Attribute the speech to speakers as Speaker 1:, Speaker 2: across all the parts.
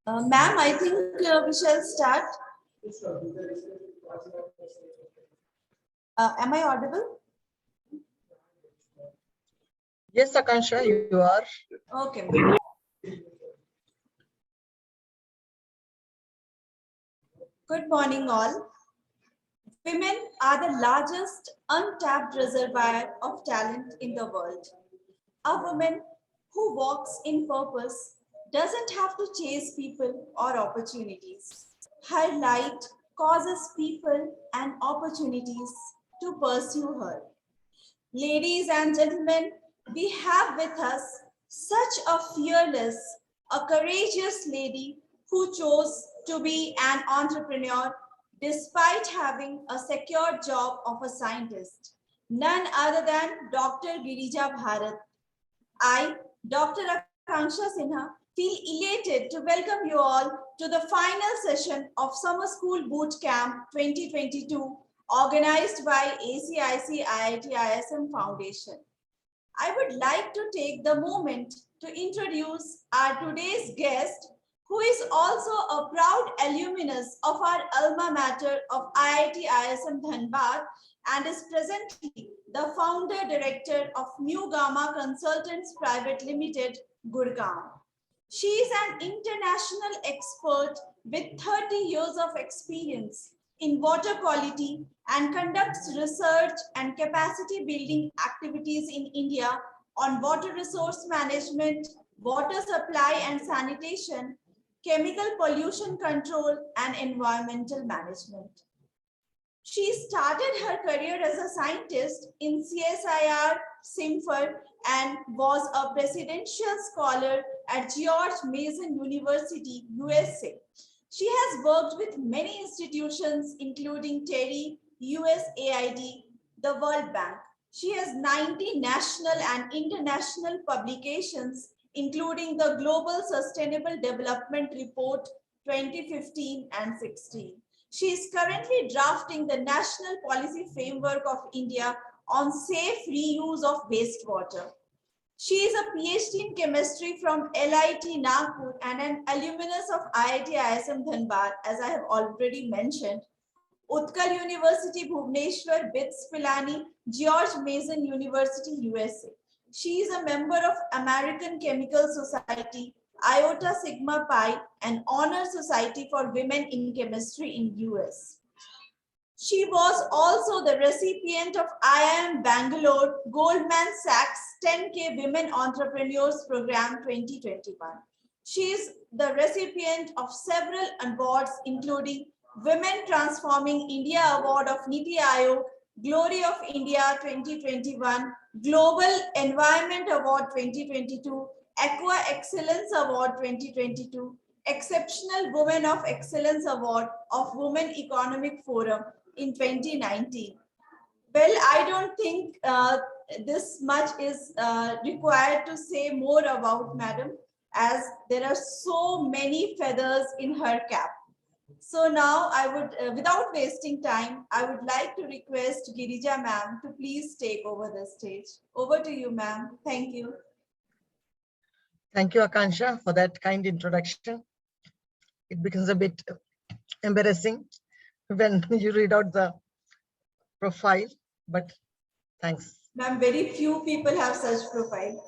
Speaker 1: Ma'am, I think we shall start. Am I audible?
Speaker 2: Yes, Akansha, you are.
Speaker 1: Okay, ma'am. Good morning, all. Women are the largest untapped reservoir of talent in the world. A woman who walks in purpose doesn't have to chase people or opportunities. Her light causes people and opportunities to pursue her. Ladies and gentlemen, we have with us such a fearless, a courageous lady who chose to be an entrepreneur despite having a secure job of a scientist. None other than Dr. Girija Bharat. I, Dr. Akanksha Sinha, feel elated to welcome you all to the final session of Summer School Boot Camp 2022 organized by ACIC IIT ISM Foundation. I would like to take the moment to introduce our today's guest, who is also a proud alumnus of our alma mater of IIT ISM Dhanbad and is presently the founder director of New Gamma Consultants Private Limited, Gurgaon. She is an international expert with 30 years of experience in water quality and conducts research and capacity building activities in India on water resource management, water supply and sanitation, chemical pollution control, and environmental management. She started her career as a scientist in CSIR, SIMFER, and was a presidential scholar at George Mason University, USA. She has worked with many institutions, including TERI, USAID, the World Bank. She has 90 national and international publications, including the Global Sustainable Development Report 2015 and 16. She is currently drafting the National Policy Framework of India on safe reuse of wastewater. She is a PhD in chemistry from LIT Nagpur and an alumnus of IIT ISM Dhanbad, as I have already mentioned. Utkal University, Bhubaneswar, BITS Pilani, George Mason University, USA. She is a member of American Chemical Society, Iota Sigma Pi, and Honor Society for Women in Chemistry in US. She was also the recipient of IIM Bangalore Goldman Sachs 10K Women Entrepreneurs Program 2021. She is the recipient of several awards, including Women Transforming India Award of Niti Aayog, Glory of India 2021, Global Environment Award 2022, Aqua Excellence Award 2022, Exceptional Women of Excellence Award of Women Economic Forum in 2019. Well, I don't think this much is required to say more about Madam, as there are so many feathers in her cap. So now I would, without wasting time, I would like to request Girija ma'am to please take over the stage. Over to you, ma'am. Thank you.
Speaker 2: Thank you, Akansha, for that kind introduction. It becomes a bit embarrassing when you read out the profile, but thanks.
Speaker 1: Ma'am, very few people have such profile.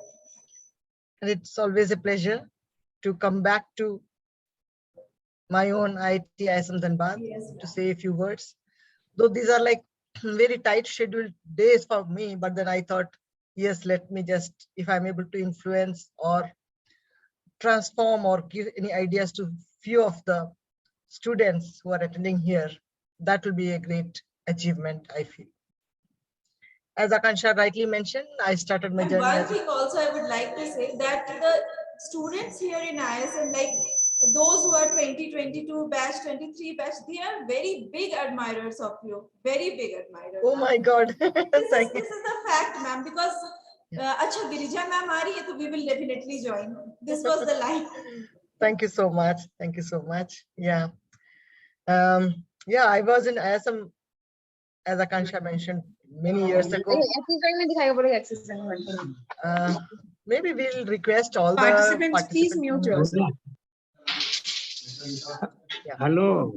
Speaker 2: And it's always a pleasure to come back to my own IIT ISM Dhanbad to say a few words. Though these are like very tight scheduled days for me, but then I thought, yes, let me just, if I'm able to influence or transform or give any ideas to few of the students who are attending here, that will be a great achievement, I feel. As Akansha rightly mentioned, I started my journey.
Speaker 1: One thing also I would like to say that the students here in ISM, like those who are 2022 batch, 23 batch, they are very big admirers of you. Very big admirers.
Speaker 2: Oh my God.
Speaker 1: This is the fact, ma'am, because Acha Girija ma'am aa rahi hai, so we will definitely join. This was the line.
Speaker 2: Thank you so much. Thank you so much. Yeah. Yeah, I was in ISM, as Akansha mentioned, many years ago. Maybe we'll request all
Speaker 3: participants,
Speaker 2: the
Speaker 3: please mute yourself.
Speaker 2: Yeah.
Speaker 3: Hello.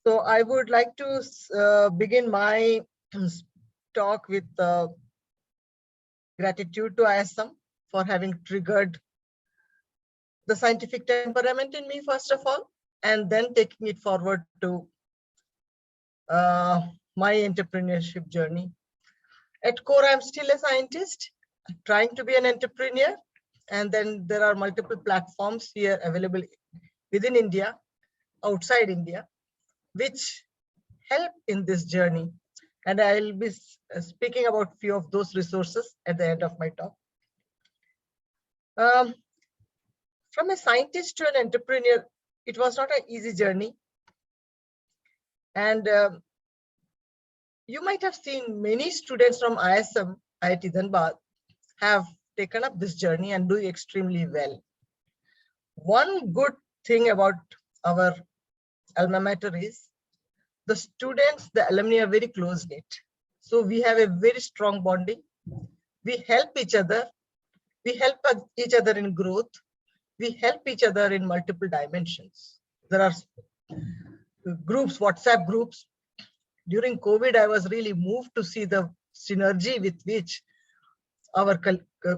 Speaker 2: So I would like to begin my talk with gratitude to ISM for having triggered the scientific temperament in me, first of all, and then taking it forward to my entrepreneurship journey. At core, I'm still a scientist trying to be an entrepreneur. And then there are multiple platforms here available within India, outside India, which help in this journey. And I'll be speaking about few of those resources at the end of my talk. From a scientist to an entrepreneur, it was not an easy journey. And you might have seen many students from ISM, IIT Dhanbad, have taken up this journey and doing extremely well. One good thing about our alma mater is the students, the alumni are very close knit. So we have a very strong bonding. We help each other. We help each other in growth. We help each other in multiple dimensions. There are groups, WhatsApp groups. During COVID, I was really moved to see the synergy with which our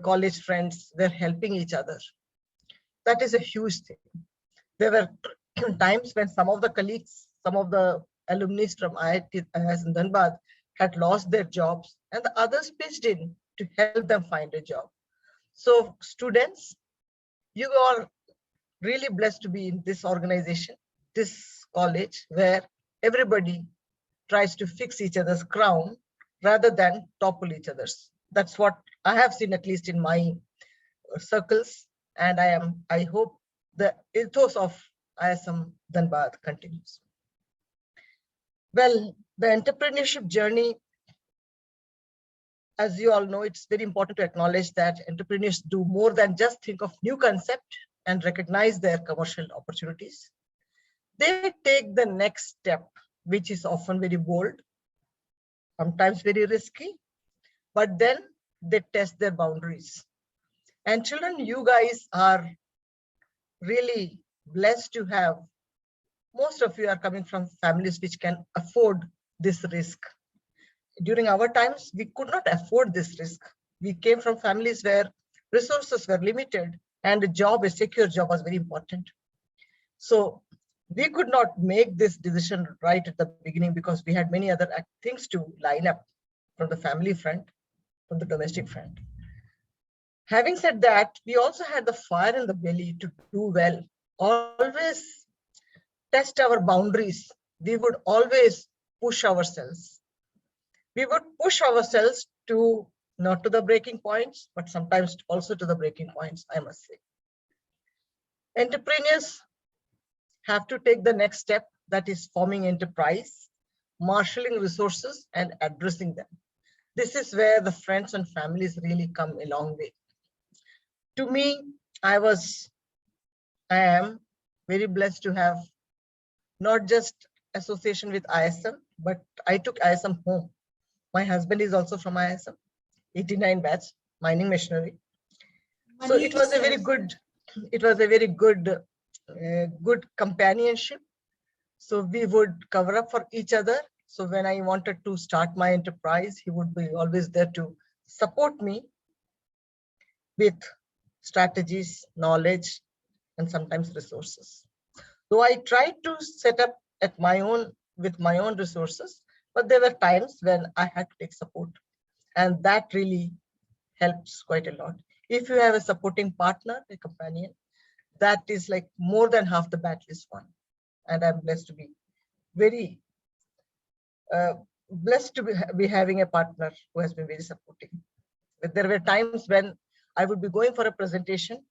Speaker 2: college friends were helping each other. That is a huge thing. There were times when some of the colleagues, some of the alumni from IIT in Dhanbad had lost their jobs, and the others pitched in to help them find a job. So students, you are really blessed to be in this organization, this college, where everybody tries to fix each other's crown rather than topple each other's. That's what I have seen, at least in my circles. And I hope the ethos of ISM Dhanbad continues. Well, the entrepreneurship journey, as you all know, it's very important to acknowledge that entrepreneurs do more than just think of new concept and recognize their commercial opportunities. They take the next step, which is often very bold, sometimes very risky, but then they test their boundaries. And children, you guys are really blessed to have, most of you are coming from families which can afford this risk. During our times, we could not afford this risk. We came from families where resources were limited and a secure job was very important. So we could not make this decision right at the beginning because we had many other things to line up from the family front, from the domestic front. Having said that, we also had the fire in the belly to do well, always test our boundaries. We would always push ourselves. We would push ourselves to not to the breaking points, but sometimes also to the breaking points, I must say. Entrepreneurs have to take the next step, that is forming enterprise, marshalling resources and addressing them. This is where the friends and families really come a long way. To me, I am very blessed to have not just association with ISM, but I took ISM home. My husband is also from ISM, 89 batch, mining machinery. So it was a very good companionship. So we would cover up for each other. So when I wanted to start my enterprise, he would be always there to support me with strategies, knowledge, and sometimes resources. So I tried to set up with my own resources, but there were times when I had to take support, and that really helps quite a lot. If you have a supporting partner, a companion, that is like more than half the battle is won. And I'm blessed to be very blessed to be having a partner who has been very supporting. But there were times when I would be going for a presentation,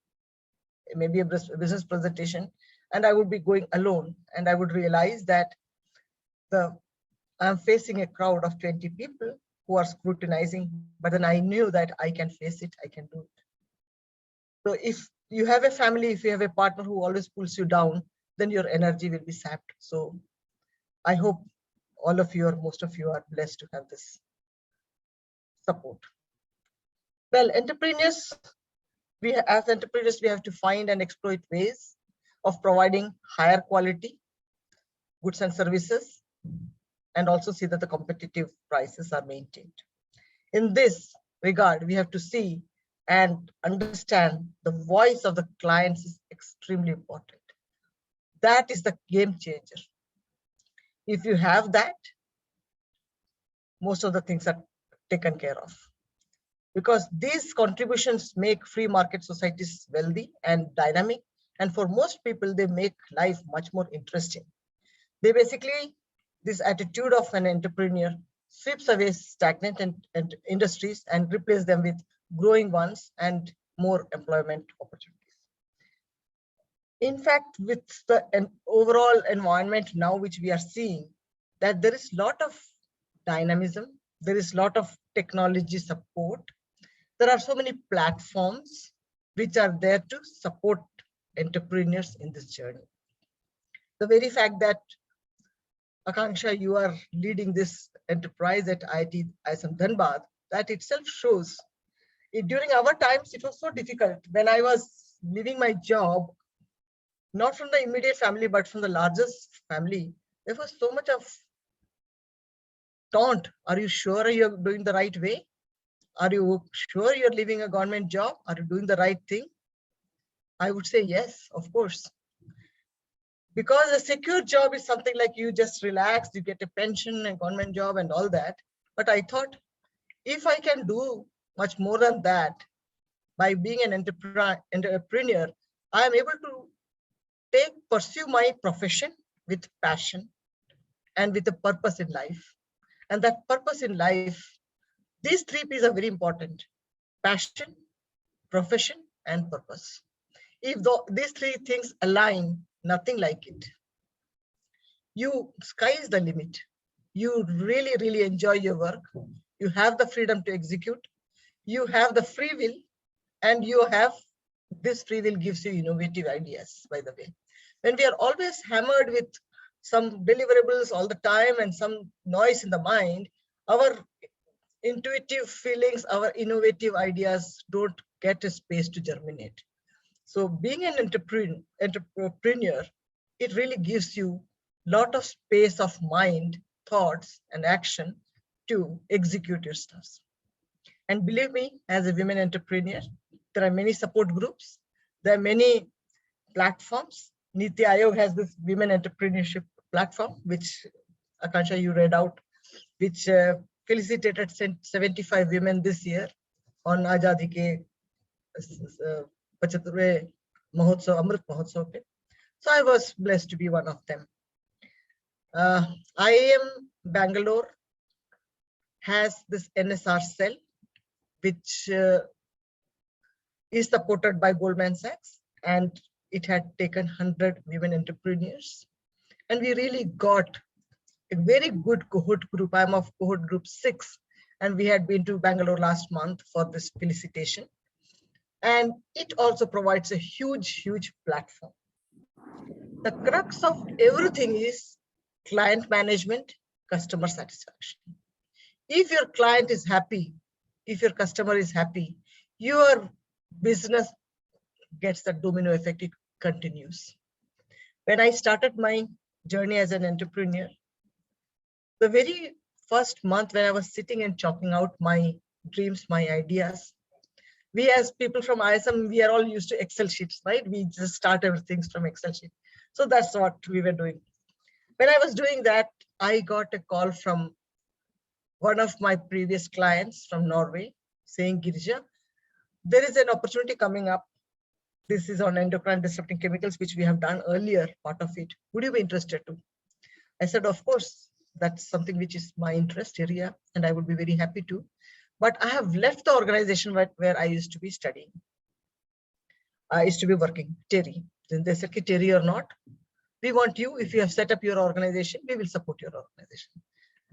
Speaker 2: maybe a business presentation, and I would be going alone, and I would realize that I'm facing a crowd of 20 people who are scrutinizing, but then I knew that I can face it, I can do it. So if you have a family, if you have a partner who always pulls you down, then your energy will be sapped. So I hope all of you or most of you are blessed to have this support. Well, entrepreneurs, as entrepreneurs, we have to find and exploit ways of providing higher quality goods and services, and also see that the competitive prices are maintained. In this regard, we have to see and understand the voice of the clients is extremely important. That is the game changer. If you have that, most of the things are taken care of, because these contributions make free market societies wealthy and dynamic, and for most people they make life much more interesting. They basically, this attitude of an entrepreneur sweeps away stagnant and industries and replace them with growing ones and more employment opportunities. In fact, with the overall environment now which we are seeing, that there is a lot of dynamism, there is a lot of technology support. There are so many platforms which are there to support entrepreneurs in this journey. The very fact that, Akanksha, you are leading this enterprise at IIT ISM Dhanbad, that itself shows during our times, it was so difficult. When I was leaving my job, not from the immediate family, but from the largest family, there was so much of taunt. Are you sure you're doing the right way? Are you sure you're leaving a government job? Are you doing the right thing? I would say yes, of course. Because a secure job is something like you just relax, you get a pension, a government job and all that. But I thought, if I can do much more than that, by being an entrepreneur, I am able to pursue my profession with passion and with a purpose in life. And that purpose in life, these three P's are very important: passion, profession, and purpose. If these three things align, nothing like it. Sky is the limit. You really, really enjoy your work. You have the freedom to execute. You have the free will, and this free will gives you innovative ideas, by the way. When we are always hammered with some deliverables all the time and some noise in the mind, our intuitive feelings, our innovative ideas don't get a space to germinate. So being an entrepreneur, it really gives you a lot of space of mind, thoughts, and action to execute your stuff. And believe me, as a women entrepreneur, there are many support groups. There are many platforms. Niti Aayog has this women entrepreneurship platform, which Akansha, you read out, which felicitated 75 women this year on Azadi ke 75वें Mahotsav, Amrit Mahotsav. So I was blessed to be one of them. IIM Bangalore has this NSR cell, which is supported by Goldman Sachs, and it had taken 100 women entrepreneurs. And we really got a very good cohort group. I'm of cohort group 6, and we had been to Bangalore last month for this felicitation. And it also provides a huge, huge platform. The crux of everything is client management, customer satisfaction. If your client is happy, if your customer is happy, your business gets the domino effect, it continues. When I started my journey as an entrepreneur, the very first month when I was sitting and chalking out my dreams, my ideas, we as people from ISM, we are all used to Excel sheets, right? We just start everything from Excel sheet. So that's what we were doing. When I was doing that, I got a call from one of my previous clients from Norway saying, Girija, there is an opportunity coming up. This is on endocrine disrupting chemicals, which we have done earlier, part of it. Would you be interested to? I said, of course, that's something which is my interest area, and I would be very happy to. But I have left the organization where I used to be studying. I used to be working, Terry. Then they said, Terry or not, we want you. If you have set up your organization, we will support your organization.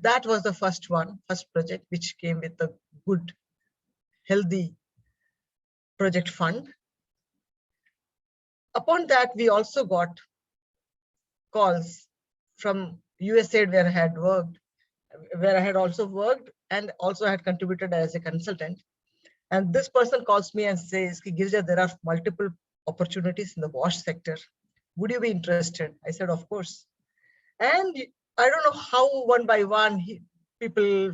Speaker 2: That was the first project, which came with a good, healthy project fund. Upon that, we also got calls from USAID where I had also worked and also had contributed as a consultant. And this person calls me and says, Girija, there are multiple opportunities in the wash sector. Would you be interested? I said, of course. And I don't know how one by one people,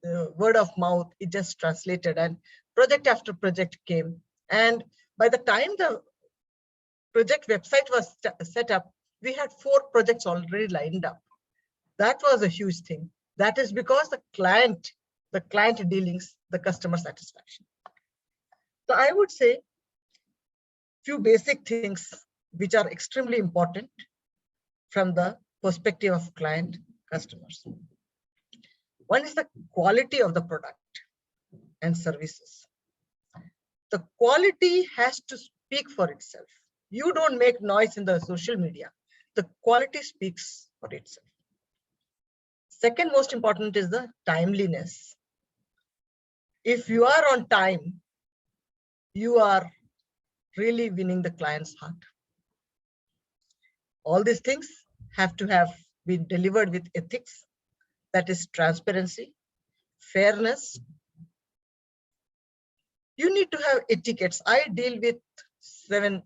Speaker 2: word of mouth, it just translated, and project after project came. And by the time the project website was set up, we had 4 projects already lined up. That was a huge thing. That is because the client dealings, the customer satisfaction. So I would say few basic things which are extremely important from the perspective of client customers. One is the quality of the product and services. The quality has to speak for itself. You don't make noise in the social media. The quality speaks for itself. Second most important is the timeliness. If you are on time, you are really winning the client's heart. All these things have to have been delivered with ethics, that is transparency, fairness. You need to have etiquettes. I deal with 7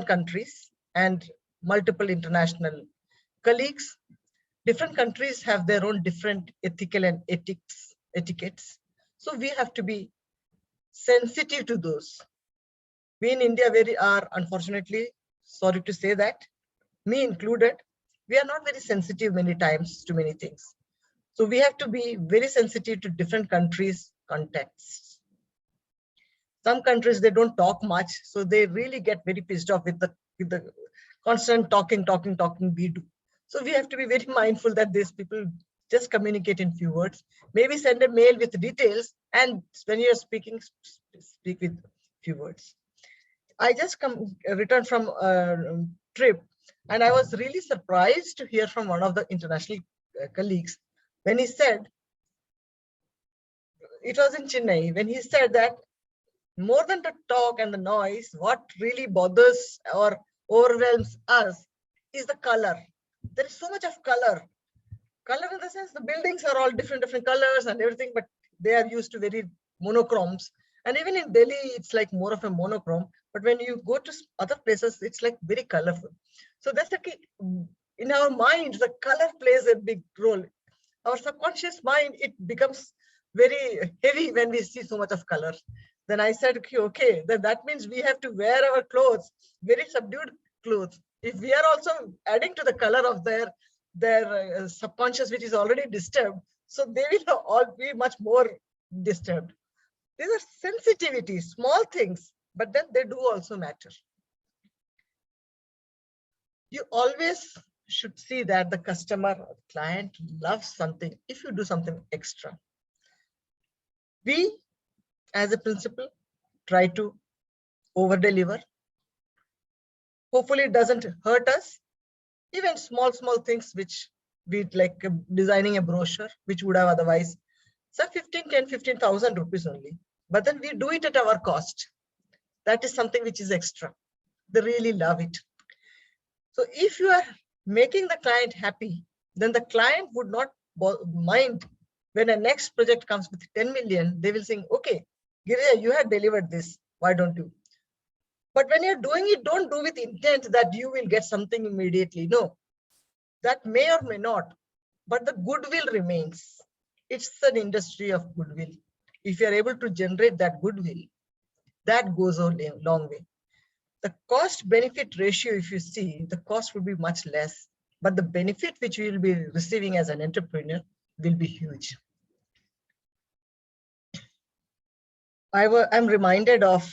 Speaker 2: countries and multiple international colleagues. Different countries have their own different ethical and etiquettes. So we have to be sensitive to those. We in India are, unfortunately, sorry to say that, me included, we are not very sensitive many times to many things. So we have to be very sensitive to different countries' contexts. Some countries, they don't talk much, so they really get very pissed off with the constant talking we do. So we have to be very mindful that these people just communicate in few words. Maybe send a mail with details, and when you're speaking, speak with few words. I just returned from a trip, and I was really surprised to hear from one of the international colleagues when he said, it was in Chennai, when he said that more than the talk and the noise, what really bothers or overwhelms us is the color. There is so much of color. Color in the sense the buildings are all different colors and everything, but they are used to very monochromes. And even in Delhi, it's like more of a monochrome. But when you go to other places, it's like very colorful. So that's the key. In our minds, the color plays a big role. Our subconscious mind, it becomes very heavy when we see so much of color. Then I said, okay, then that means we have to wear our clothes, very subdued clothes. If we are also adding to the color of their subconscious, which is already disturbed, so they will all be much more disturbed. These are sensitivities, small things, but then they do also matter. You always should see that the customer or client loves something if you do something extra. We, as a principle, try to over deliver. Hopefully it doesn't hurt us. Even small things, which be like designing a brochure, which would have otherwise, so 15,000 rupees only. But then we do it at our cost. That is something which is extra. They really love it. So if you are making the client happy, then the client would not mind when a next project comes with 10 million, they will say, okay, Girija, you have delivered this. Why don't you? But when you're doing it, don't do with intent that you will get something immediately. No, that may or may not, but the goodwill remains. It's an industry of goodwill. If you're able to generate that goodwill, that goes a long way. The cost benefit ratio, if you see, the cost will be much less, but the benefit which you will be receiving as an entrepreneur will be huge. I'm reminded of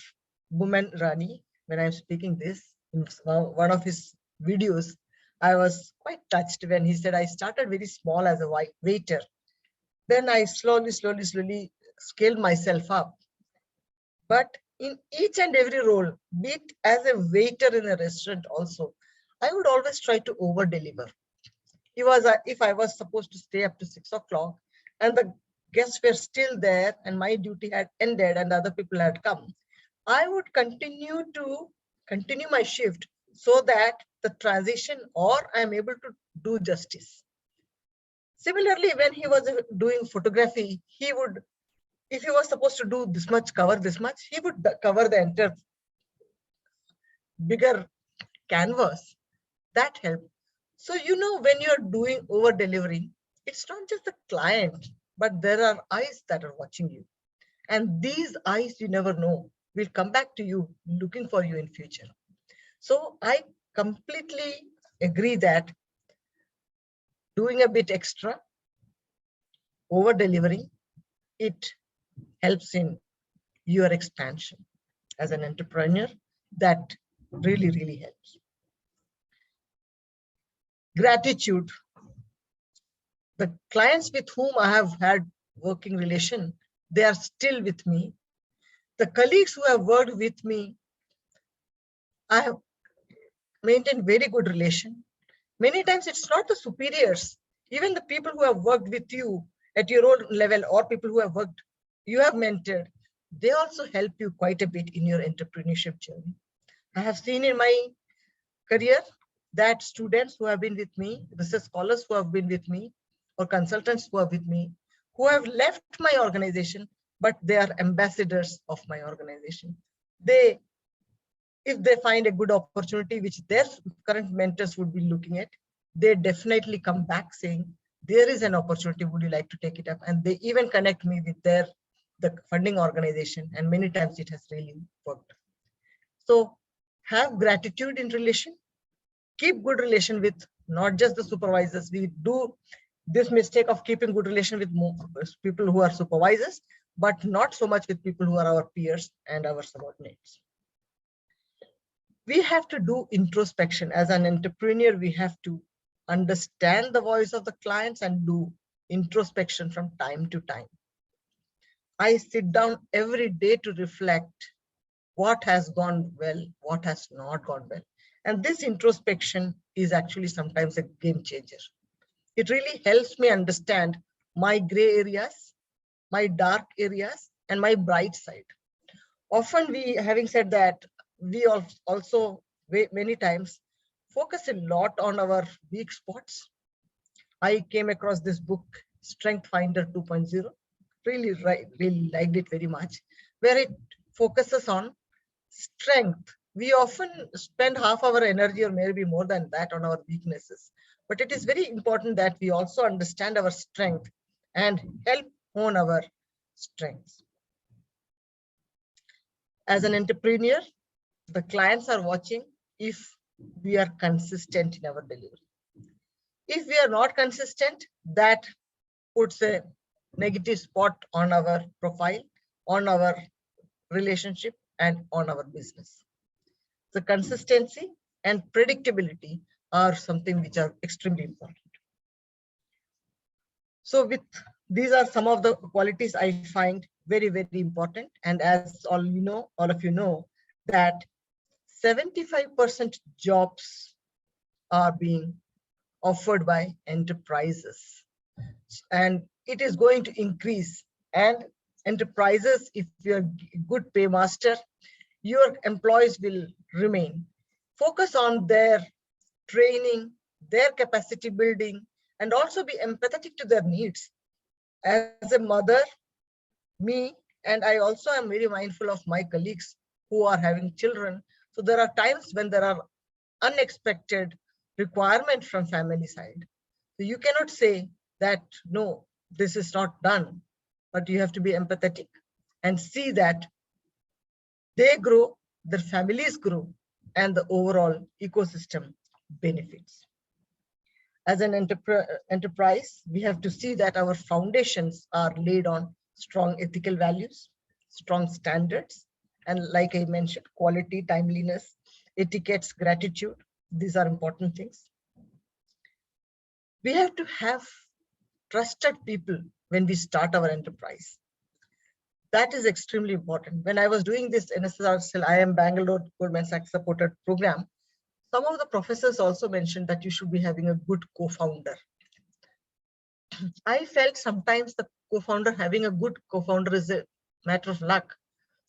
Speaker 2: Woman Rani when I'm speaking this in one of his videos. I was quite touched when he said, I started very small as a waiter. Then I slowly scaled myself up. But in each and every role, be it as a waiter in a restaurant also, I would always try to over deliver. If I was supposed to stay up to 6 o'clock and the guests were still there and my duty had ended and other people had come, I would continue my shift so that the transition or I'm able to do justice. Similarly, when he was doing photography, he would If he was supposed to do this much, cover this much, he would cover the entire bigger canvas. That helped. So, when you're doing over delivering, it's not just the client, but there are eyes that are watching you. And these eyes, you never know, will come back to you looking for you in future. So I completely agree that doing a bit extra, over delivering, it helps in your expansion as an entrepreneur. That really, really helps. Gratitude. The clients with whom I have had working relation, they are still with me. The colleagues who have worked with me, I have maintained very good relation. Many times it's not the superiors, even the people who have worked with you at your own level, or people who have worked, you have mentored, they also help you quite a bit in your entrepreneurship journey. I have seen in my career that students who have been with me, research scholars who have been with me, or consultants who are with me, who have left my organization, but they are ambassadors of my organization. They, if they find a good opportunity which their current mentors would be looking at, they definitely come back saying, there is an opportunity, would you like to take it up? And they even connect me with the funding organization, and many times it has really worked. So have gratitude in relation, keep good relation with not just the supervisors. We do this mistake of keeping good relation with people who are supervisors, but not so much with people who are our peers and our subordinates. We have to do introspection. As an entrepreneur, we have to understand the voice of the clients and do introspection from time to time. I sit down every day to reflect what has gone well, what has not gone well. And this introspection is actually sometimes a game changer. It really helps me understand my gray areas, my dark areas, and my bright side. Often we, having said that, we also many times focus a lot on our weak spots. I came across this book, Strength Finder 2.0, really liked it very much, where it focuses on strength. We often spend half our energy or maybe more than that on our weaknesses, but it is very important that we also understand our strength and help hone our strengths. As an entrepreneur, the clients are watching if we are consistent in our delivery. If we are not consistent, that puts a negative spot on our profile, on our relationship, and on our business. The consistency and predictability are something which are extremely important. So with these are some of the qualities I find very, very important. And as all of you know, that 75% jobs are being offered by enterprises, and it is going to increase. And enterprises, if you're a good paymaster, your employees will remain. Focus on their training, their capacity building, and also be empathetic to their needs. As a mother, me, and I also am very mindful of my colleagues who are having children. So there are times when there are unexpected requirements from family side. So you cannot say that, no, this is not done, but you have to be empathetic and see that they grow, their families grow, and the overall ecosystem benefits. As an enterprise, we have to see that our foundations are laid on strong ethical values, strong standards, and like I mentioned, quality, timeliness, etiquettes, gratitude. These are important things. We have to have trusted people when we start our enterprise. That is extremely important. When I was doing this NSSRCL IIM Bangalore Goldman Sachs supported program, some of the professors also mentioned that you should be having a good co-founder. I felt sometimes the co-founder, having a good co-founder is a matter of luck.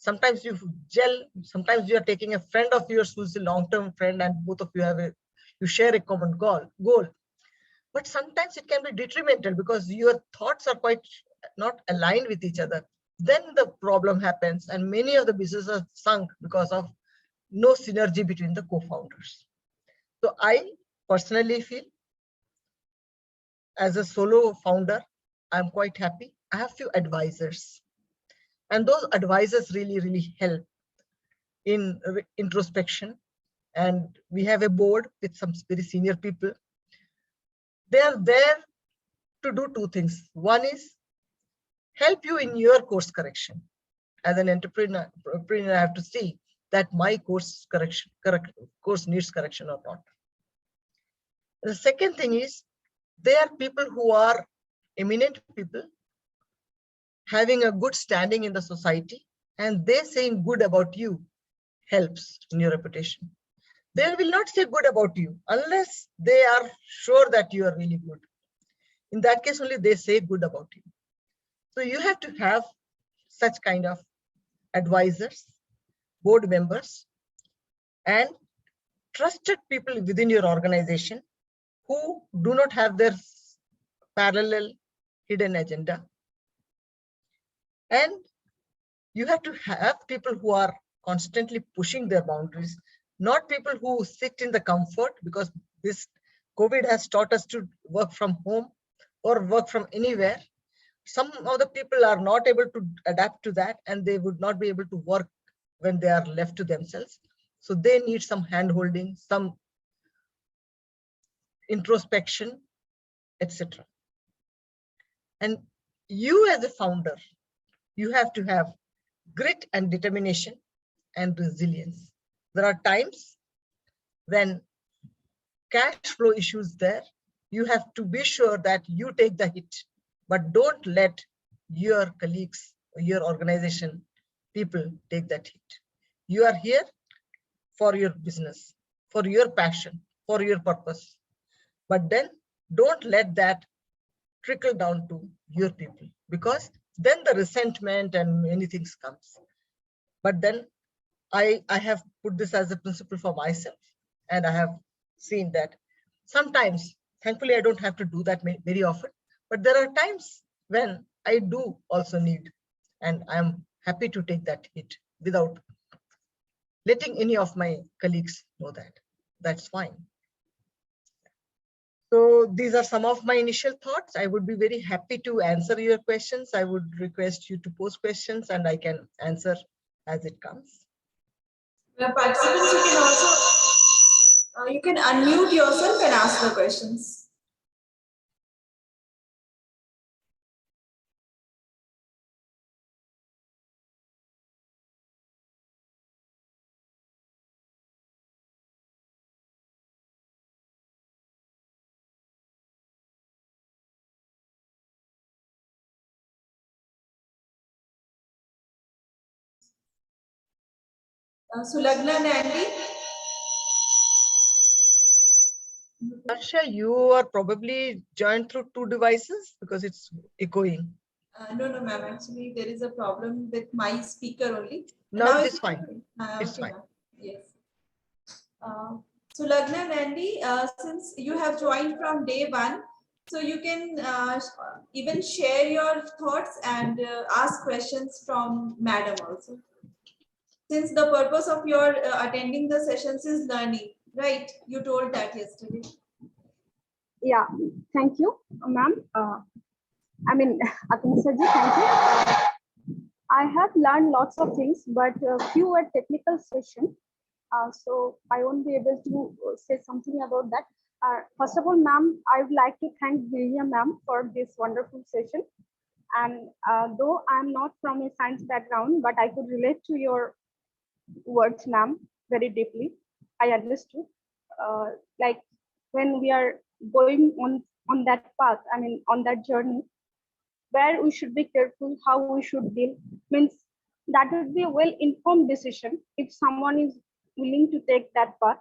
Speaker 2: Sometimes you gel, sometimes you are taking a friend of yours who's a long-term friend and both of you you share a common goal. But sometimes it can be detrimental because your thoughts are quite not aligned with each other. then the problem happens, and many of the businesses are sunk because of no synergy between the co-founders. So I personally feel, as a solo founder, I'm quite happy. I have few advisors, and those advisors really help in introspection. And we have a board with some very senior people. They are there to do two things. One is help you in your course correction. As an entrepreneur, I have to see that my course course needs correction or not. The second thing is, they are people who are eminent people, having a good standing in the society, and they saying good about you helps in your reputation. They will not say good about you unless they are sure that you are really good. In that case, only they say good about you. So you have to have such kind of advisors, board members, and trusted people within your organization who do not have their parallel hidden agenda. And you have to have people who are constantly pushing their boundaries, not people who sit in the comfort, because this COVID has taught us to work from home or work from anywhere. Some of the people are not able to adapt to that, and they would not be able to work when they are left to themselves. So they need some hand holding, some introspection, etc. And you as a founder, you have to have grit and determination and resilience. There are times when cash flow issues there, you have to be sure that you take the hit, but don't let your colleagues, your organization, people take that hit. You are here for your business, for your passion, for your purpose, but then don't let that trickle down to your people, because then the resentment and many things comes. But then I have put this as a principle for myself, and I have seen that sometimes, thankfully, I don't have to do that very often, but there are times when I do also need, and I'm happy to take that hit without letting any of my colleagues know that. That's fine. So these are some of my initial thoughts. I would be very happy to answer your questions. I would request you to post questions and I can answer as it comes.
Speaker 1: Participants, you can also you can unmute yourself and ask the questions. Sulagna and Andy.
Speaker 2: Harsha, you are probably joined through two devices because it's echoing.
Speaker 1: No, ma'am. Actually, there is a problem with my speaker only.
Speaker 2: Now it is fine. It's
Speaker 1: Okay,
Speaker 2: fine.
Speaker 1: ma'am. Yes. So, Lagna and Andy, since you have joined from day one, so you can even share your thoughts and ask questions from Madam also. Since the purpose of your attending the sessions is learning, right? You told that yesterday.
Speaker 3: Yeah, thank you, ma'am. I mean, Atin Saji, thank you. I have learned lots of things, but few were technical session. So I won't be able to say something about that. First of all, ma'am, I would like to thank Girija ma'am for this wonderful session. And though I'm not from a science background, but I could relate to your words, ma'am, very deeply. I understood. Like when we are going on that path, I mean, on that journey, where we should be careful, how we should deal, means that would be a well-informed decision if someone is willing to take that path.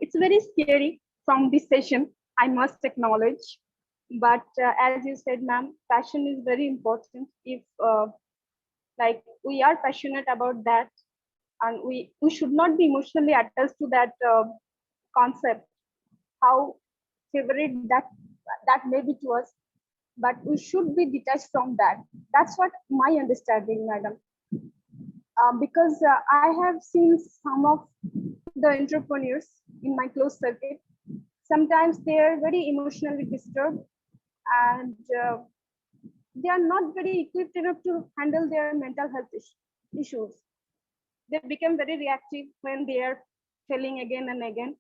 Speaker 3: It's very scary from this session, I must acknowledge. But as you said, ma'am, passion is very important. If like we are passionate about that, and we should not be emotionally attached to that concept, how favorite that may be to us, but we should be detached from that. That's what my understanding, madam. Because I have seen some of the entrepreneurs in my close circuit. Sometimes they are very emotionally disturbed, and they are not very equipped enough to handle their mental health issues. They become very reactive when they are failing again and again.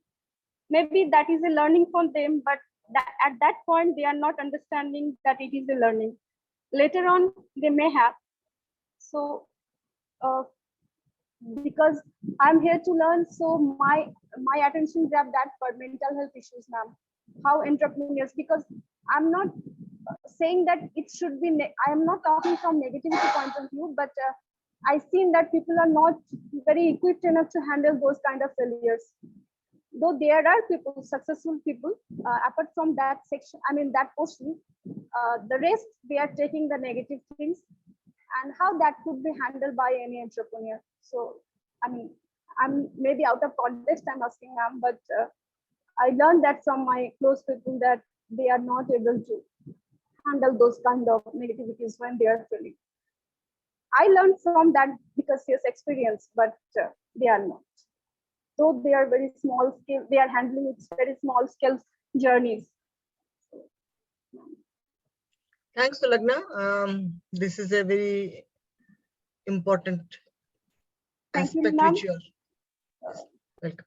Speaker 3: Maybe that is a learning for them, but at that point they are not understanding that it is a learning. Later on they may have. So uh, because I'm here to learn, so my attention grabbed that for mental health issues, ma'am. How entrepreneurs, because I'm not saying that it should be, I am not talking from negativity point of view, but I've seen that people are not very equipped enough to handle those kind of failures. Though there are people, successful people, apart from that section, I mean that portion, the rest, they are taking the negative things, and how that could be handled by any entrepreneur. So, I mean, I'm maybe out of context I'm asking, ma'am, but I learned that from my close people that they are not able to handle those kind of negativities when they are failing. I learned from that because yes, experience, but they are not. Though they are very small scale, they are handling it very small scale journeys.
Speaker 2: Thanks, Sulagna. This is a very important
Speaker 3: Thank you,
Speaker 2: aspect
Speaker 3: ma'am.
Speaker 2: which you are welcome.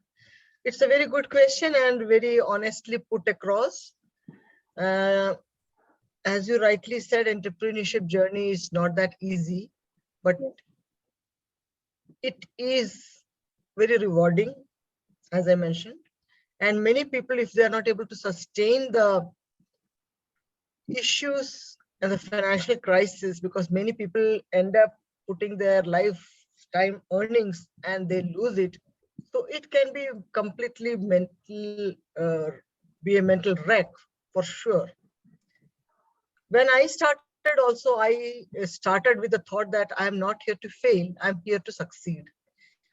Speaker 2: It's a very good question and very honestly put across. As you rightly said, entrepreneurship journey is not that easy, but it is very rewarding, as I mentioned. And many people, if they are not able to sustain the issues and the financial crisis, because many people end up putting their lifetime earnings and they lose it. So it can be completely mental, be a mental wreck for sure. When I started also, I started with the thought that I am not here to fail, I'm here to succeed.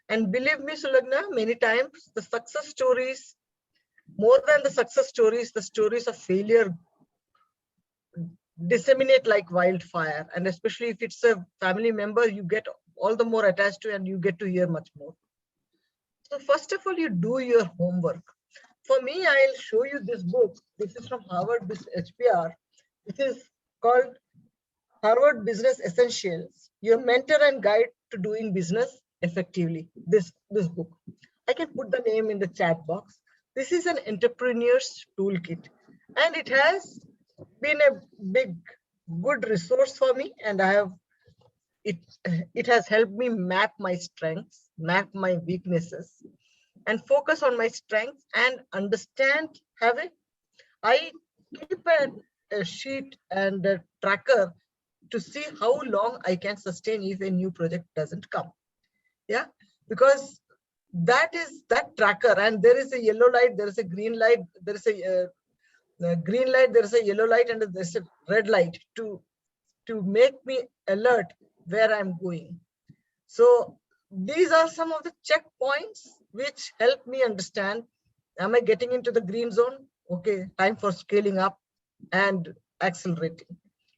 Speaker 2: And believe me, Sulagna, many times the success stories, more than the success stories, the stories of failure disseminate like wildfire. And especially if it's a family member, you get all the more attached to and you get to hear much more. So first of all, you do your homework. For me, I'll show you this book. This is from Harvard HBR. It is called Harvard Business Essentials, your mentor and guide to doing business effectively. This book. I can put the name in the chat box. This is an entrepreneur's toolkit, and it has been a good resource for me, and it has helped me map my strengths, map my weaknesses, and focus on my strengths and understand. I keep a sheet and a tracker to see how long I can sustain if a new project doesn't come. Yeah, because that is that tracker, and there is a yellow light, there is a green light, there is a green light, there is a yellow light, and there's a red light to make me alert where I'm going. So these are some of the checkpoints which help me understand, am I getting into the green zone? Okay, time for scaling up and accelerating.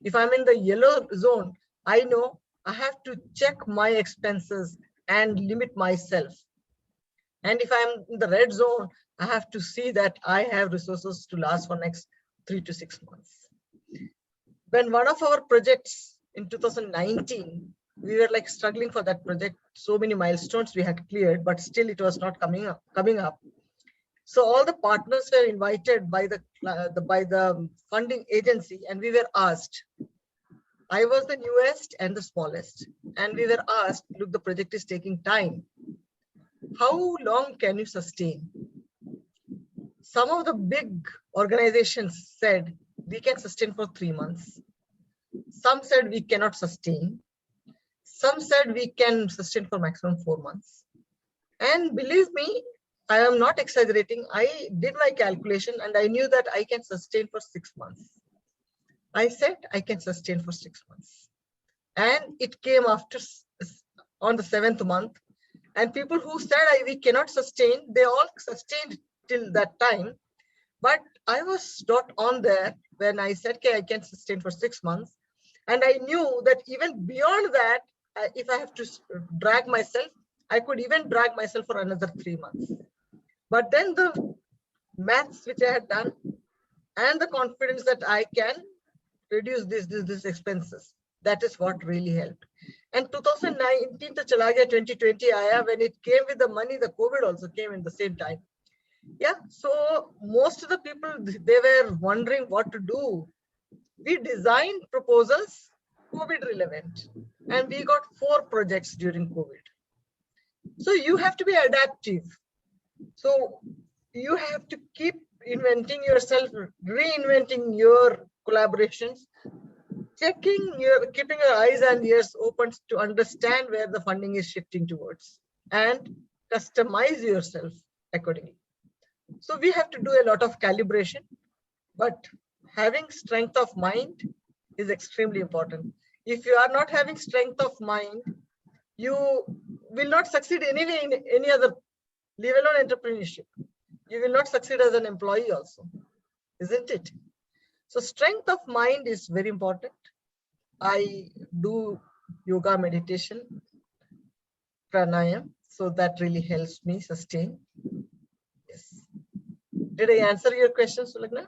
Speaker 2: If I'm in the yellow zone, I know I have to check my expenses and limit myself. And if I'm in the red zone, I have to see that I have resources to last for next 3 to 6 months. When one of our projects in 2019, we were like struggling for that project. So many milestones we had cleared, but still it was not coming up. So all the partners were invited by the funding agency, and we were asked. I was the newest and the smallest, and we were asked, look, the project is taking time. How long can you sustain? Some of the big organizations said we can sustain for 3 months. Some said we cannot sustain. Some said we can sustain for maximum 4 months. And believe me, I am not exaggerating. I did my calculation and I knew that I can sustain for 6 months. I said I can sustain for 6 months. And it came after on the 7th month. And people who said we cannot sustain, they all sustained till that time. But I was not on there when I said, okay, I can sustain for 6 months. And I knew that even beyond that, if I have to drag myself, I could even drag myself for another 3 months. But then the maths which I had done and the confidence that I can reduce this expenses, that is what really helped. And 2019 to chala gaya, 2020 aaya, when it came with the money, the COVID also came in the same time. Yeah, so most of the people, they were wondering what to do. We designed proposals COVID relevant, and we got 4 projects during COVID. So you have to be adaptive. So you have to keep inventing yourself, reinventing your collaborations, keeping your eyes and ears open to understand where the funding is shifting towards, and customize yourself accordingly. So we have to do a lot of calibration, but having strength of mind is extremely important. If you are not having strength of mind, you will not succeed anyway in any other, leave alone entrepreneurship. You will not succeed as an employee also, isn't it? So strength of mind is very important. I do yoga, meditation, pranayam, so that really helps me sustain. Yes. Did I answer your question, Sulagna?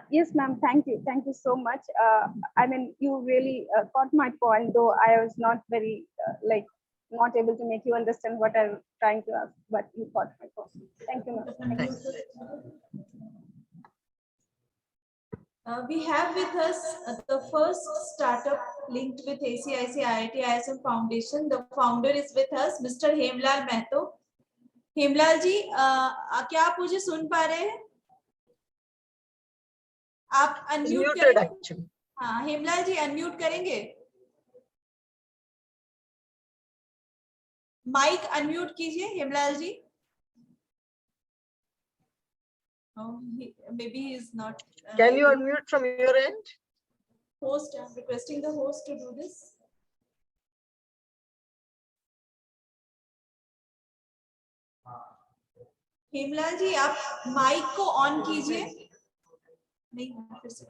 Speaker 3: Yes, ma'am. Thank you. Thank you so much. I mean, you really got my point, though I was not very not able to make you understand what I'm trying to ask, but you got my point. Thank you, ma'am.
Speaker 2: Thanks.
Speaker 1: We have with us the first startup linked with ACIC IIT ISM Foundation. The founder is with us, Mr. Hemlal Mehto. Hemlal जी, क्या आप मुझे सुन पा रहे हैं? आप unmute करेंगे? हाँ, हेमलाल जी unmute करेंगे? माइक अनम्यूट कीजिए हेमलाल जी. Oh, maybe he is not.
Speaker 2: Can you unmute from your end?
Speaker 1: Host, I'm requesting the host to do this. Hemlal जी, आप माइक को ऑन कीजिए. नहीं, फिर से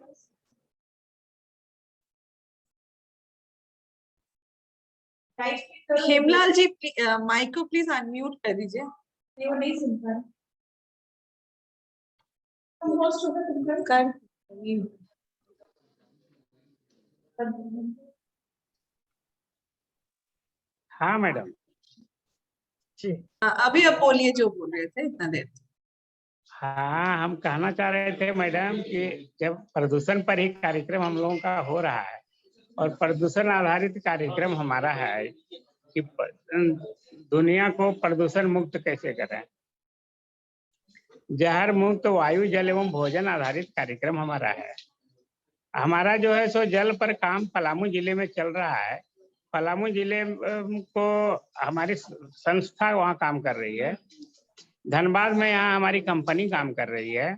Speaker 1: हेमलाल जी, माइक को प्लीज अनम्यूट कर दीजिए. वो नहीं सुन पा रहे. कर
Speaker 4: हाँ मैडम
Speaker 2: जी.
Speaker 1: अभी आप बोलिए जो बोल रहे थे इतना देर.
Speaker 4: हाँ, हम कहना चाह रहे थे मैडम कि जब प्रदूषण पर ही कार्यक्रम हम लोगों का हो रहा है और प्रदूषण आधारित कार्यक्रम हमारा है कि दुनिया को प्रदूषण मुक्त कैसे करें, जहर मुक्त वायु जल एवं भोजन आधारित कार्यक्रम हमारा है. हमारा जो है सो जल पर काम पलामू जिले में चल रहा है. पलामू जिले को हमारी संस्था वहाँ काम कर रही है. धनबाद में यहाँ हमारी कंपनी काम कर रही है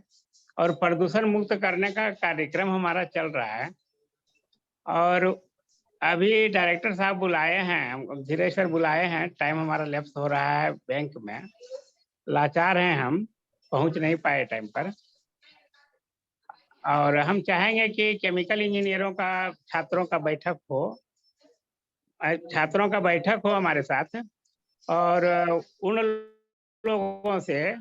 Speaker 4: और प्रदूषण मुक्त करने का कार्यक्रम हमारा चल रहा है. और अभी डायरेक्टर साहब बुलाए हैं, धीरेश्वर बुलाए हैं. टाइम हमारा लैप्स हो रहा है बैंक में, लाचार हैं हम, पहुंच नहीं पाए टाइम पर. और हम चाहेंगे कि केमिकल इंजीनियरों का छात्रों का बैठक हो हमारे साथ, और उन लोगों से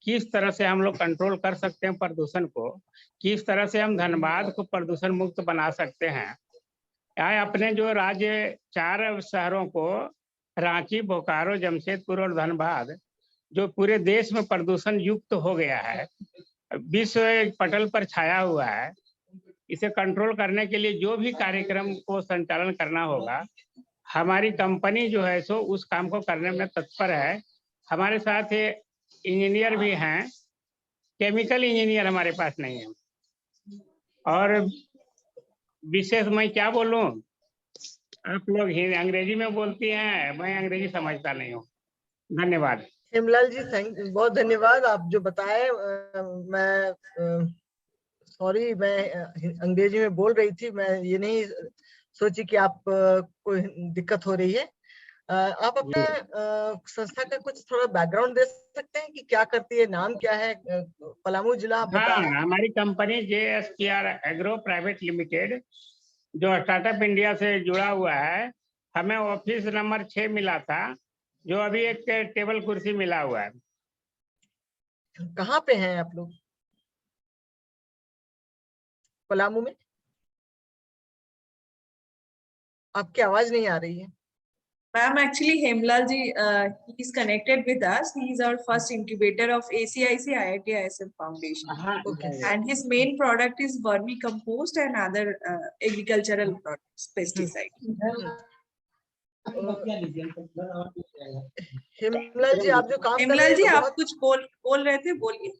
Speaker 4: किस तरह से हम लोग कंट्रोल कर सकते हैं प्रदूषण को, किस तरह से हम धनबाद को प्रदूषण मुक्त बना सकते हैं. अपने जो राज्य 4 शहरों को, रांची, बोकारो, जमशेदपुर और धनबाद, जो पूरे देश में प्रदूषण युक्त हो गया है, विश्व पटल पर छाया हुआ है, इसे कंट्रोल करने के लिए जो भी कार्यक्रम को संचालन करना होगा, हमारी कंपनी जो है सो उस काम को करने में तत्पर है. हमारे साथ इंजीनियर भी हैं, केमिकल इंजीनियर हमारे पास नहीं है. और विशेष मैं क्या बोलूं, आप लोग अंग्रेजी में बोलती हैं, मैं अंग्रेजी समझता नहीं हूँ. धन्यवाद.
Speaker 2: हेमलाल जी, बहुत धन्यवाद. आप जो बताए, मैं सॉरी, मैं अंग्रेजी में बोल रही थी. मैं ये नहीं सोची कि आप कोई दिक्कत हो रही है. आप अपने संस्था का कुछ थोड़ा बैकग्राउंड दे सकते हैं कि क्या करती है, नाम क्या है, पलामू जिला आप
Speaker 4: हाँ,
Speaker 2: बताएं।
Speaker 4: हमारी company JSPR agro private limited जो स्टार्टअप इंडिया से जुड़ा हुआ है, हमें ऑफिस नंबर 6 मिला था, जो अभी एक टेबल कुर्सी मिला हुआ है।
Speaker 2: कहाँ पे हैं आप लोग? पलामू में? आपकी आवाज नहीं आ रही है।
Speaker 5: Ma'am, actually, Hemlal ji, he is connected with us. He is our first incubator of ACIC IIT ISM Foundation.
Speaker 4: हाँ,
Speaker 2: Okay.
Speaker 5: And his main product is vermicompost and other agricultural products, pesticide.
Speaker 2: Himlal जी, आप जो काम कर रहे
Speaker 5: हेमलाल
Speaker 2: हैं
Speaker 5: जी,
Speaker 2: तो
Speaker 5: आप
Speaker 2: बहुत
Speaker 5: कुछ बोल रहे थे, बोलिए।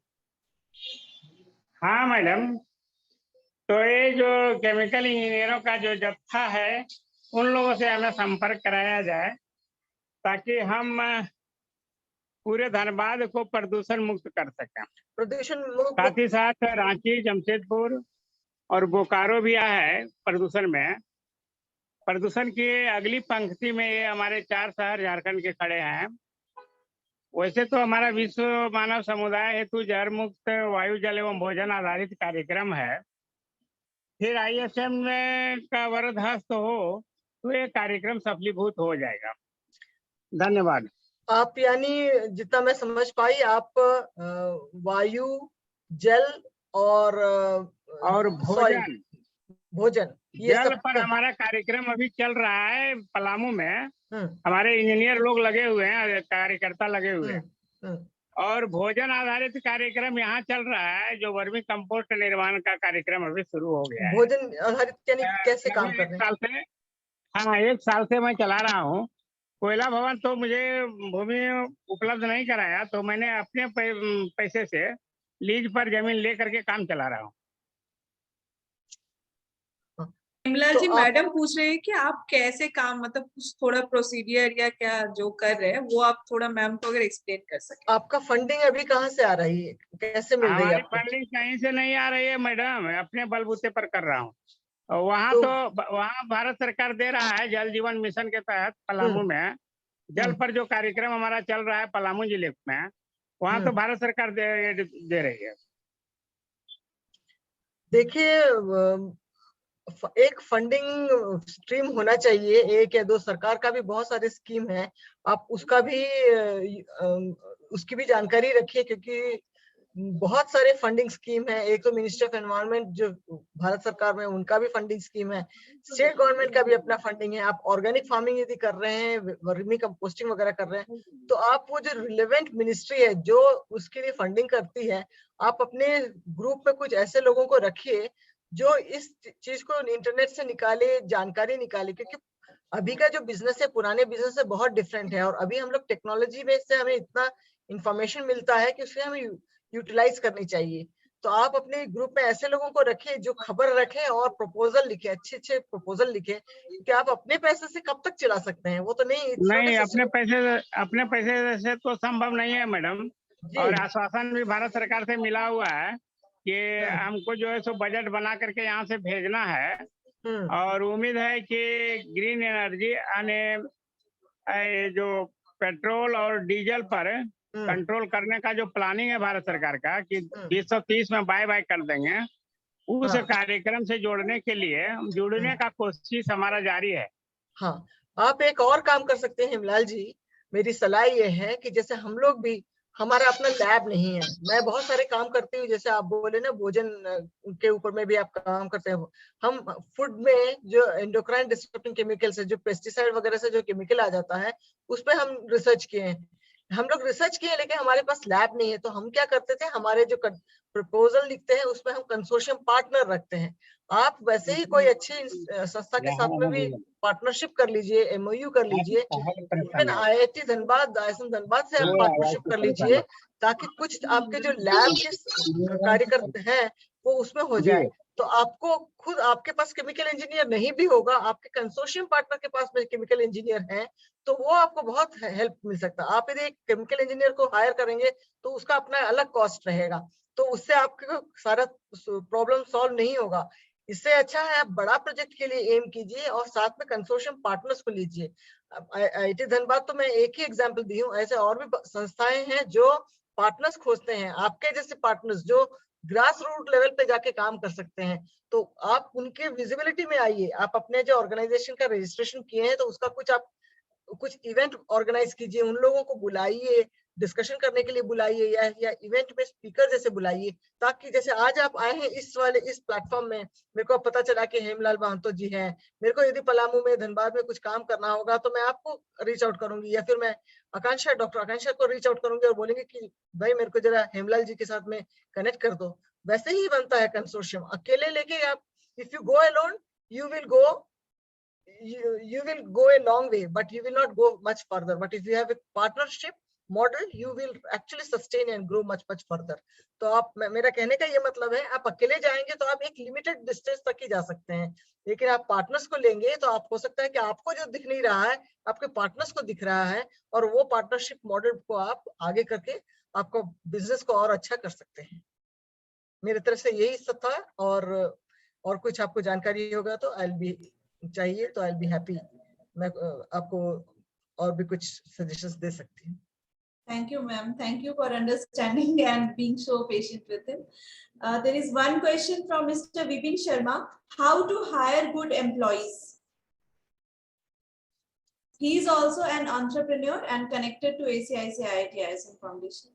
Speaker 4: हाँ मैडम, तो ये जो केमिकल इंजीनियरों का जो जत्था है, उन लोगों से हमें संपर्क कराया जाए ताकि हम पूरे धनबाद को प्रदूषण मुक्त कर सकें।
Speaker 2: प्रदूषण
Speaker 4: साथ ही साथ रांची, जमशेदपुर और बोकारो भी है प्रदूषण में। प्रदूषण की अगली पंक्ति में ये हमारे 4 शहर झारखंड के खड़े हैं। वैसे तो हमारा विश्व मानव समुदाय हेतु जहर मुक्त वायु, जल एवं भोजन आधारित कार्यक्रम है। फिर ISM का वरद हस्त हो तो ये कार्यक्रम सफलीभूत हो जाएगा। धन्यवाद।
Speaker 2: आप यानी जितना मैं समझ पाई, आप वायु, जल और
Speaker 4: भोजन,
Speaker 2: भोजन ये
Speaker 4: जल
Speaker 2: सब
Speaker 4: पर
Speaker 2: का।
Speaker 4: हमारा कार्यक्रम अभी चल रहा है पलामू में। हमारे इंजीनियर लोग लगे हुए हैं, कार्यकर्ता लगे हुए हैं। और भोजन आधारित कार्यक्रम यहाँ चल रहा है, जो वर्मी कंपोस्ट निर्माण का कार्यक्रम अभी शुरू हो गया है।
Speaker 2: भोजन आधारित यानी कैसे काम कर रहे हैं?
Speaker 4: 1 साल से, हाँ 1 साल से मैं चला रहा हूँ। कोयला भवन तो मुझे भूमि उपलब्ध नहीं कराया, तो मैंने अपने पैसे से लीज पर जमीन ले करके काम चला रहा हूँ।
Speaker 5: हेमलाल
Speaker 2: तो
Speaker 5: जी,
Speaker 2: आप-
Speaker 5: मैडम पूछ रहे हैं कि आप कैसे काम, मतलब कुछ थोड़ा प्रोसीडियर या क्या जो कर रहे हैं वो आप थोड़ा मैम को अगर एक्सप्लेन कर सके।
Speaker 2: आपका फंडिंग अभी कहाँ से आ रही है, कैसे मिल रही है
Speaker 4: हमारी
Speaker 2: आपको?
Speaker 4: फंडिंग कहीं से नहीं आ रही है मैडम, अपने बलबूते पर कर रहा हूँ। वहाँ
Speaker 2: तो-
Speaker 4: तो वहाँ भारत सरकार दे रहा है, जल जीवन मिशन के तहत पलामू में जल पर जो कार्यक्रम हमारा चल रहा है पलामू जिले में, वहाँ तो भारत सरकार दे रही है।
Speaker 2: देखिए, एक फंडिंग स्ट्रीम होना चाहिए, 1 या 2। सरकार का भी बहुत सारे स्कीम है, आप उसका भी उसकी भी जानकारी रखिए, क्योंकि बहुत सारे फंडिंग स्कीम है। एक तो मिनिस्ट्री ऑफ एनवायरनमेंट जो भारत सरकार में, उनका भी फंडिंग स्कीम है। स्टेट गवर्नमेंट का भी अपना फंडिंग है। आप ऑर्गेनिक फार्मिंग यदि कर रहे हैं, वर्मी कंपोस्टिंग वगैरह कर रहे हैं, तो आप वो जो रिलेवेंट मिनिस्ट्री है जो उसके लिए फंडिंग करती है, आप अपने ग्रुप में कुछ ऐसे लोगों को रखिए जो इस चीज को इंटरनेट से निकाले, जानकारी निकाले। क्योंकि अभी का जो बिजनेस है पुराने बिजनेस से बहुत डिफरेंट है, और अभी हम लोग टेक्नोलॉजी में से हमें इतना इंफॉर्मेशन मिलता है कि उसे हमें यूटिलाइज करनी चाहिए। तो आप अपने ग्रुप में ऐसे लोगों को रखें जो खबर रखें और प्रपोजल लिखे, अच्छे अच्छे प्रपोजल लिखे। क्योंकि आप अपने पैसे से कब तक चला सकते हैं, वो तो नहीं।
Speaker 4: नहीं, अपने पैसे से तो संभव नहीं है मैडम। और आश्वासन भी भारत सरकार से मिला हुआ है कि हमको जो है सो बजट बना करके यहाँ से भेजना है। और उम्मीद है कि ग्रीन एनर्जी यानी जो पेट्रोल और डीजल पर कंट्रोल करने का जो प्लानिंग है भारत सरकार का कि 2030 में बाय बाय कर देंगे, उस कार्यक्रम से जोड़ने के लिए जुड़ने का कोशिश हमारा जारी है।
Speaker 2: हाँ, आप एक और काम कर सकते हैं हिमलाल जी। मेरी सलाह ये है कि जैसे हम लोग भी, हमारा अपना लैब नहीं है, मैं बहुत सारे काम करती हूँ, जैसे आप बोले ना भोजन के ऊपर में भी आप काम करते हैं। हम फूड में जो एंडोक्राइन डिस्टर्बिंग केमिकल्स है, जो पेस्टिसाइड वगैरह से जो केमिकल आ जाता है, उस पर हम रिसर्च किए हैं। हम लोग रिसर्च किए, लेकिन हमारे पास लैब नहीं है। तो हम क्या करते थे, हमारे जो प्रपोजल लिखते हैं उसमें हम कंसोर्शियम पार्टनर रखते हैं। आप वैसे ही कोई अच्छी संस्था के साथ में भी पार्टनर्शिप कर लीजिए, MOU कर लीजिए। Even IIT Dhanbad, ISM Dhanbad से आप पार्टनरशिप कर लीजिए, ताकि कुछ आपके जो लैब के कार्यकर्ता हैं वो उसमें हो जाए। तो आपको खुद, आपके पास केमिकल इंजीनियर नहीं भी होगा, आपके कंसोर्शियम पार्टनर के पास में केमिकल इंजीनियर हैं, तो वो आपको बहुत हेल्प मिल सकता है। आप यदि एक केमिकल इंजीनियर को हायर करेंगे तो उसका अपना अलग कॉस्ट रहेगा, तो उससे आपको सारा प्रॉब्लम सॉल्व नहीं होगा। इससे अच्छा है आप बड़ा प्रोजेक्ट के लिए एम कीजिए और साथ में कंसोर्शियम पार्टनर्स को लीजिए। आईआईटी धनबाद तो मैं एक ही एग्जांपल दी हूँ, ऐसे और भी संस्थाएं हैं जो पार्टनर्स खोजते हैं, आपके जैसे पार्टनर्स जो ग्रास रूट लेवल पे जाके काम कर सकते हैं। तो आप उनके विजिबिलिटी में आइए, आप अपने जो ऑर्गेनाइजेशन का रजिस्ट्रेशन किए हैं तो उसका कुछ इवेंट ऑर्गेनाइज कीजिए, उन लोगों को बुलाइए, डिस्कशन करने के लिए बुलाइए, या इवेंट में स्पीकर जैसे बुलाइए, ताकि जैसे आज आप आए हैं इस प्लेटफॉर्म में, मेरे को पता चला कि हेमलाल महतो जी हैं, मेरे को यदि पलामू में धनबाद में कुछ काम करना होगा तो मैं आपको रीच आउट करूंगी, या फिर मैं डॉक्टर आकांक्षा को रीच आउट करूंगी और बोलेंगे कि भाई मेरे को जरा हेमलाल जी के साथ में कनेक्ट कर दो। वैसे ही बनता है कंसोर्शियम। अकेले लेके आप, if you go alone, you will go you will go a long way, but you will not go much further. But if you have a partnership model, you will actually sustain and grow much further. तो आप, मेरा कहने का ये मतलब है, आप अकेले जाएंगे तो आप एक लिमिटेड डिस्टेंस तक ही जा सकते हैं, लेकिन आप पार्टनर्स को लेंगे तो आप हो सकता है कि आपको जो दिख नहीं रहा है आपके पार्टनर्स को दिख रहा है, और वो पार्टनरशिप मॉडल को आप आगे करके आपको बिजनेस को और अच्छा कर सकते हैं। मेरी तरफ से यही सब था, और कुछ आपको जानकारी होगा तो आई विल बी हैप्पी, मैं आपको और भी कुछ सजेशंस दे सकती हूँ।
Speaker 1: Thank you, ma'am. Thank you for understanding and being so patient with him. There is one question from Mr. Vipin Sharma. How to hire good employees? He is also an entrepreneur and connected to ACICI IIT Foundation.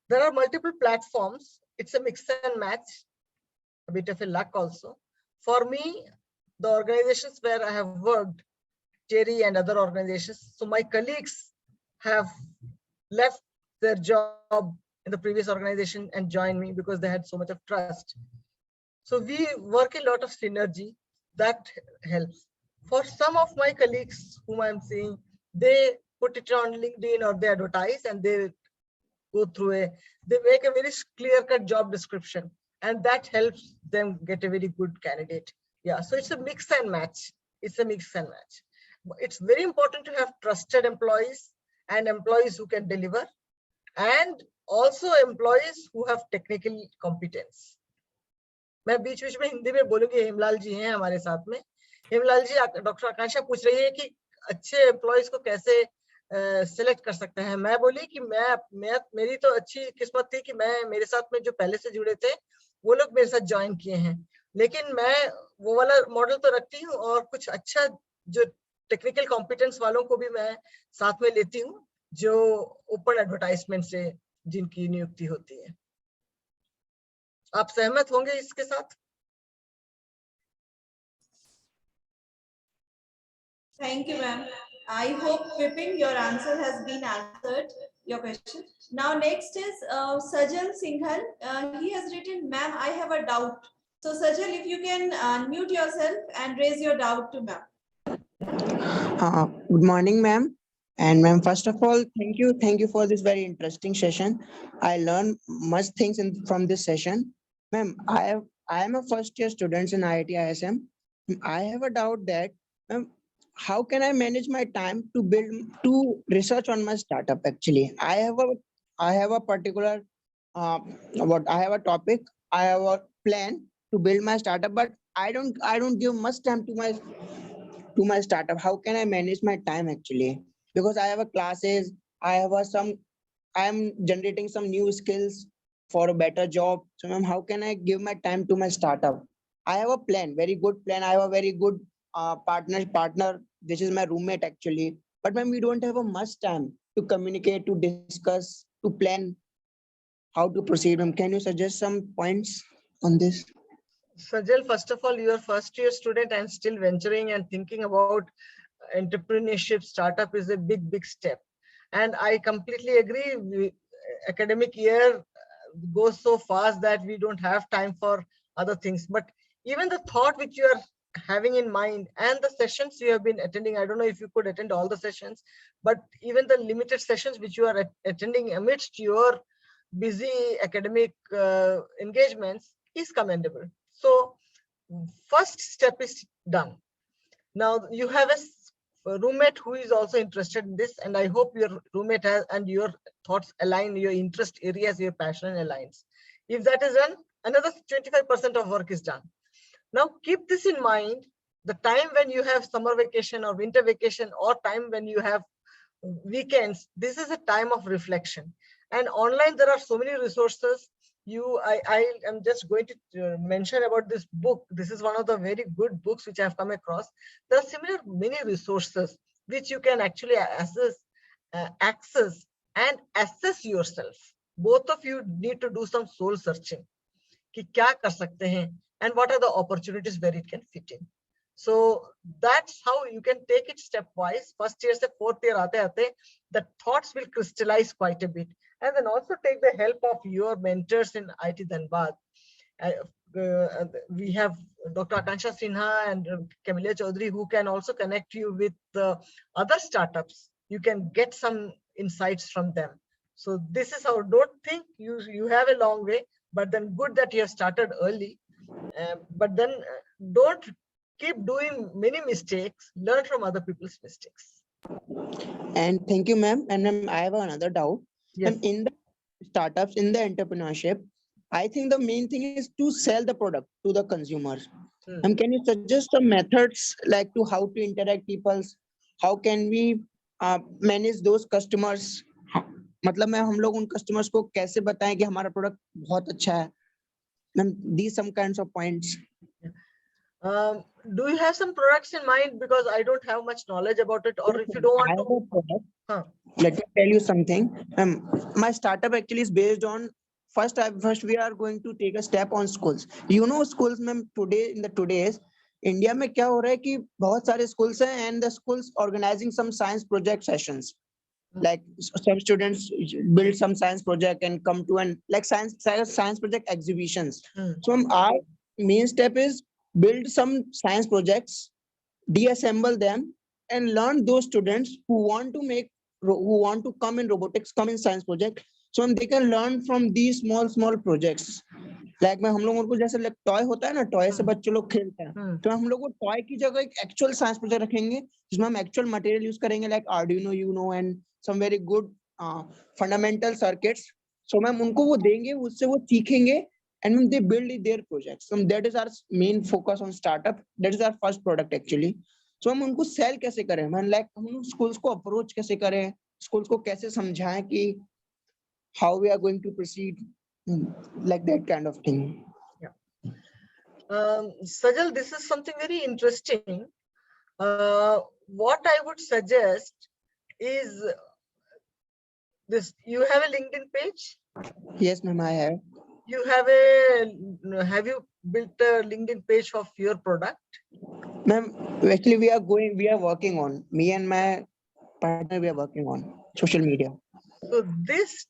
Speaker 2: There are multiple platforms. It's a mix and match, a bit of a luck also. For me, the organizations where I have worked, Jerry and other organizations, so my colleagues have left their job in the previous organization and joined me because they had so much of trust. So we work a lot of synergy that helps. For some of my colleagues whom I'm seeing, they put it on LinkedIn or they advertise and they make a very clear-cut job description, and that helps them get a very good candidate. Yeah, so it's a mix and match. It's very important to have trusted employees and employees who can deliver, and also employees who have technical competence. मैं बीच बीच में हिंदी में बोलूंगी, हेमलाल जी हैं हमारे साथ में। हेमलाल जी, doctor आकांक्षा पूछ रही है कि अच्छे एम्प्लॉयज को कैसे सिलेक्ट कर सकते हैं। मैं बोली कि मेरी तो अच्छी किस्मत थी कि मेरे साथ में जो पहले से जुड़े थे वो लोग मेरे साथ ज्वाइन किए हैं, लेकिन मैं वो वाला मॉडल तो रखती हूँ, और कुछ अच्छा जो टेक्निकल कॉम्पिटेंस वालों को भी मैं साथ में लेती हूँ, जो ओपन एडवर्टाइजमेंट से जिनकी नियुक्ति होती है। आप सहमत होंगे इसके साथ?
Speaker 1: Thank you, ma'am. I hope, Vipin, your answer has been answered, your question. Now, next is Sajal Singhal. He has written, ma'am, I have a doubt. So, Sajal, if you can unmute yourself and raise your doubt to ma'am.
Speaker 6: Good morning, ma'am. And ma'am, first of all, thank you for this very interesting session. I learned much things from this session. Ma'am, I am a first year student in IIT ISM. I have a doubt that, ma'am, how can I manage my time to research on my startup? Actually, I have a particular I have a topic, I have a plan to build my startup, but I don't give much time to my startup. How can I manage my time actually? Because I have a classes, I am generating some new skills for a better job. So ma'am, how can I give my time to my startup? I have a plan, very good plan. I have a very good partner. This is my roommate actually. But ma'am, we don't have a much time to communicate, to discuss, to plan how to proceed. Ma'am, can you suggest some points on this?
Speaker 2: Sajal, first of all, you are first year student and still venturing and thinking about entrepreneurship. Startup is a big step, and I completely agree. Academic year goes so fast that we don't have time for other things. But even the thought which you are having in mind and the sessions you have been attending, I don't know if you could attend all the sessions, but even the limited sessions which you are attending amidst your busy academic engagements is commendable. So first step is done. Now you have a roommate who is also interested in this, and I hope your roommate has and your thoughts align, your interest areas, your passion aligns. If that is done, another 25% of work is done. Now keep this in mind. The time when you have summer vacation or winter vacation, or time when you have weekends, this is a time of reflection. And online there are so many resources. I am just going to mention about this book. This is one of the very good books which I have come across. There are similar many resources which you can actually access and assess yourself. Both of you need to do some soul searching कि क्या कर सकते हैं, and what are the opportunities where it can fit in. So that's how you can take it stepwise. First year से fourth year आते आते the thoughts will crystallize quite a bit, and then also take the help of your mentors in IT Dhanbad. We have Dr. Akansha Sinha and Camilla Chaudhary who can also connect you with other startups. You can get some insights from them. So this is how, don't think you have a long way, but then good that you have started early. But then don't keep doing many mistakes, learn from other people's mistakes.
Speaker 6: And thank you, ma'am. And ma'am, I have another doubt.
Speaker 2: Yes.
Speaker 6: Ma'am, in the startups, in the entrepreneurship, I think the main thing is to sell the product to the consumers. And can you suggest some methods like to how to interact people? How can we manage those customers? मतलब मैं हम लोग उन customers को कैसे बताएं कि हमारा product बहुत अच्छा है? Ma'am, these some kinds of points.
Speaker 2: Do you have some products in mind? Because I don't have much knowledge about it. Or
Speaker 6: Yes,
Speaker 2: if you
Speaker 6: ma'am,
Speaker 2: don't
Speaker 6: I
Speaker 2: want
Speaker 6: have
Speaker 2: to,
Speaker 6: a product. Let me tell you something. My startup actually is based on first we are going to take a step on schools. You know schools में today in the today's India में क्या हो रहा है कि बहुत सारे schools हैं and the schools organizing some science project sessions. Like some students build some science project and come to an like science project exhibitions. So our main step is build some science projects, deassemble them, and learn those students who want to come in robotics, come in science project, so they can learn from these small projects. Like में हम लोग उनको जैसे toy होता है ना, toy से बच्चे लोग खेलते हैं, तो हम लोग वो टॉय की जगह एक एक्चुअल साइंस प्रोजेक्ट रखेंगे जिसमें हम एक्चुअल मटेरियल यूज करेंगे like Arduino Uno and some very good fundamental circuits. So ma'am उनको वो देंगे, उससे वो सीखेंगे and when they build their projects. So that is our main focus on startup. That is our first product actually. So हम उनको sell कैसे करें, man, like हम schools को approach कैसे करें, schools को कैसे समझाएं कि how we are going to proceed, like that kind of thing.
Speaker 2: Yeah. Sajal, this is something very interesting. What I would suggest is this: you have a LinkedIn page?
Speaker 6: Yes, ma'am, I have.
Speaker 2: You have you built a LinkedIn page of your product?
Speaker 6: Ma'am, actually we are working on, me and my partner, we are working on social media.
Speaker 2: So this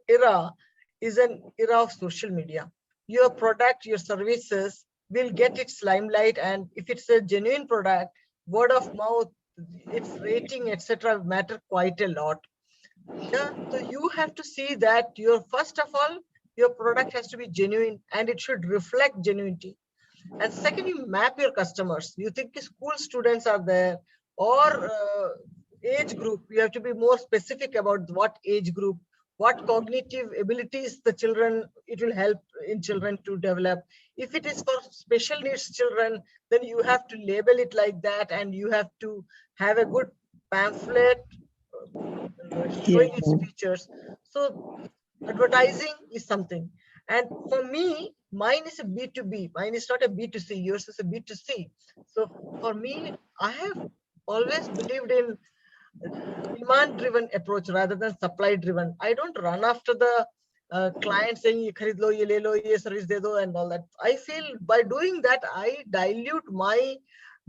Speaker 2: era is an era of social media. Your product, your services will get its limelight, and if it's a genuine product, word of mouth, its rating, etc., matter quite a lot. Yeah, so you have to see that first of all, your product has to be genuine and it should reflect genuinity. And second, you map your customers. You think school students are there, or age group. You have to be more specific about what age group, what cognitive abilities the children, it will help in children to develop. If it is for special needs children, then you have to label it like that, and you have to have a good pamphlet showing its features. So advertising is something. And for me, mine is a B2B. Mine is not a B2C. Yours is a B2C. So for me, I have always believed in demand-driven approach rather than supply-driven. I don't run after the client saying, "Ye kharid lo, ye le lo, ye service de do," and all that. I feel by doing that, I dilute my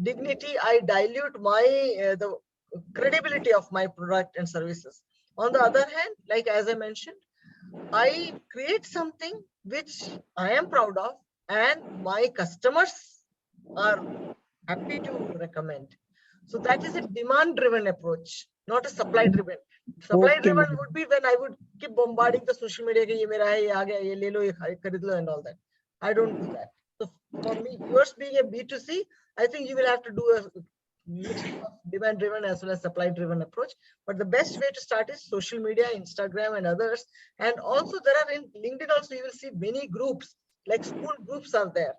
Speaker 2: dignity. I dilute my the credibility of my product and services. On the other hand, like as I mentioned, I create something which I am proud of, and my customers are happy to recommend. So that is a demand-driven approach, not a supply-driven. Supply-driven would be when I would keep bombarding the social media, "Ye mera hai, ye aa gaya, ye le lo, ye kharid lo," and all that. I don't do that. So for me, yours being a B2C, I think you will have to do a mix of demand-driven as well as supply-driven approach. But the best way to start is social media, Instagram, and others. And also there are in LinkedIn also you will see many groups, like school groups are there.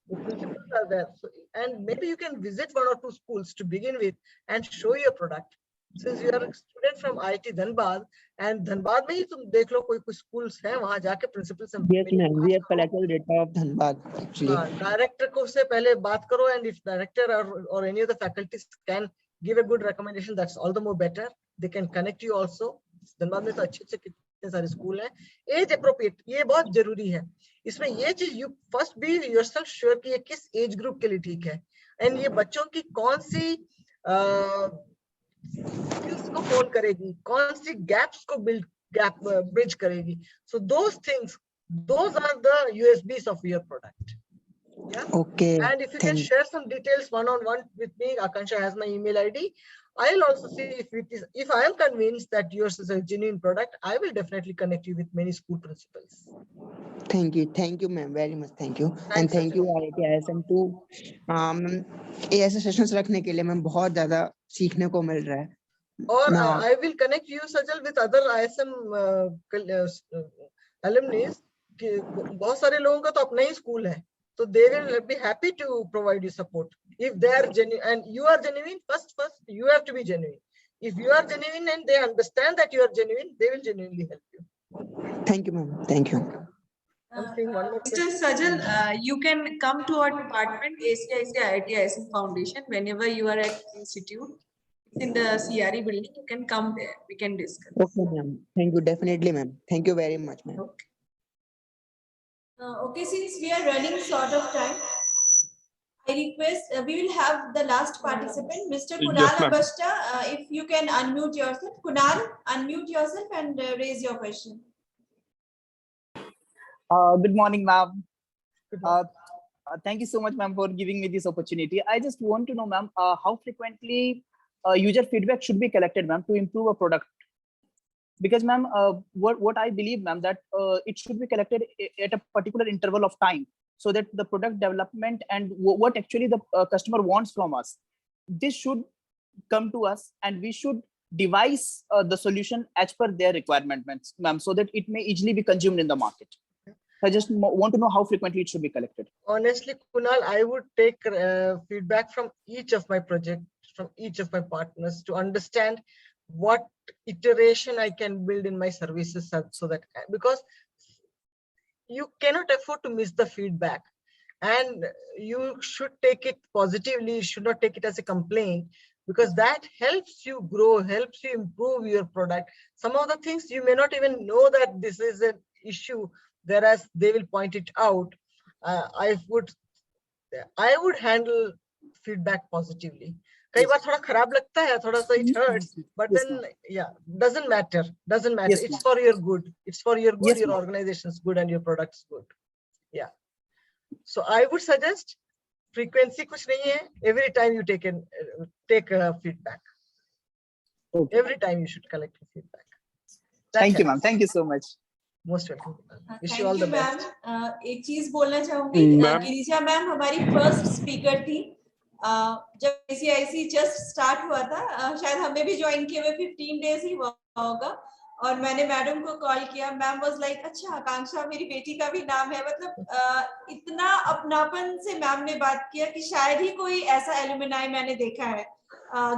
Speaker 2: The principals are there. So, and maybe you can visit one or two schools to begin with and show your product. Since you are a student from IIT Dhanbad, and Dhanbad में ही तुम देख लो कोई schools हैं वहाँ जाके principal से
Speaker 6: Yes, ma'am. We have collected data of Dhanbad actually.
Speaker 2: Director को से पहले बात करो, and if director or any of the faculties can give a good recommendation, that's all the more better. They can connect you also. Dhanbad में तो अच्छे कितने सारे स्कूल हैं. एज अप्रोप्रिएट ये बहुत जरूरी है. इसमें ये चीज you first be yourself sure कि ये किस एज ग्रुप के लिए ठीक है, एंड ये बच्चों की कौन सी स्किल्स को फोन करेगी, कौन सी गैप्स को ब्रिज करेगी. So those things, those are the USBs of your product. Yeah.
Speaker 6: Okay.
Speaker 2: And if you can share some details one-on-one with me, Akansha has my email ID. I'll also see if I am convinced that yours is a genuine product, I will definitely connect you with many school principals.
Speaker 6: Thank you, ma'am, very much. Thank you.
Speaker 2: Thanks,
Speaker 6: and thank
Speaker 2: Sajal.
Speaker 6: you IIT ISM too. ऐसे sessions रखने के लिए ma'am बहुत ज्यादा सीखने को मिल रहा है.
Speaker 2: Or I will connect you, Sajal, with other ISM alumni. बहुत सारे लोगों का तो अपना ही स्कूल है, so they will be happy to provide you support if they are genuine and you are genuine. First you have to be genuine. If you are genuine and they understand that you are genuine, they will genuinely help you.
Speaker 6: Thank you, ma'am. Thank you.
Speaker 2: I'm seeing one more
Speaker 5: Mr.
Speaker 2: question.
Speaker 5: Sajal, you can come to our department, ACIC IIT ISM Foundation, whenever you are at institute. It's in the CRE building. You can come there. We can discuss.
Speaker 6: Okay, ma'am. Thank you. Definitely, ma'am. Thank you very much, ma'am.
Speaker 5: Okay.
Speaker 1: Okay, since we are running short of time, I request we will have the last participant, Mr. Kunal
Speaker 7: Yes, ma'am.
Speaker 1: Abashta. If you can unmute yourself, Kunal, unmute yourself and raise your question.
Speaker 8: Good morning, ma'am. Thank you so much, ma'am, for giving me this opportunity. I just want to know, ma'am, how frequently user feedback should be collected, ma'am, to improve a product. Because, ma'am, what I believe, ma'am, that it should be collected at a particular interval of time, so that the product development and what actually the customer wants from us, this should come to us, and we should devise the solution as per their requirements, ma'am, so that it may easily be consumed in the market. I just want to know how frequently it should be collected.
Speaker 2: Honestly, Kunal, I would take feedback from each of my projects, from each of my partners, to understand what iteration I can build in my services, so that, because you cannot afford to miss the feedback, and you should take it positively. You should not take it as a complaint, because that helps you grow, helps you improve your product. Some of the things you may not even know that this is an issue, whereas they will point it out. I would handle feedback positively. कई बार थोड़ा खराब लगता है, थोड़ा सा it hurts, but
Speaker 8: Yes,
Speaker 2: then yeah, doesn't matter.
Speaker 8: Yes,
Speaker 2: It's for your good. It's for your good.
Speaker 8: Yes,
Speaker 2: your
Speaker 8: ma'am.
Speaker 2: organization's good and your product's good. Yeah. So I would suggest frequency कुछ नहीं है. Every time you take feedback.
Speaker 8: Okay.
Speaker 2: Every time you should collect feedback. That
Speaker 8: Thank you,
Speaker 2: helps.
Speaker 8: ma'am. Thank you so much.
Speaker 2: Most welcome. Wish
Speaker 1: Thank
Speaker 2: you all the
Speaker 1: ma'am.
Speaker 2: best.
Speaker 1: एक चीज बोलना चाहूंगी,
Speaker 7: Ma'am.
Speaker 1: Girija ma'am हमारी first speaker थी. जब ACIC just start हुआ था, शायद हमें भी ज्वाइन किए हुए 15 डेज ही हुआ होगा, और मैंने मैडम को कॉल किया. मैम वाज लाइक, अच्छा आकांक्षा मेरी बेटी का भी नाम है. मतलब इतना अपनापन से मैम ने बात किया कि शायद ही कोई ऐसा एलुमनाई मैंने देखा है.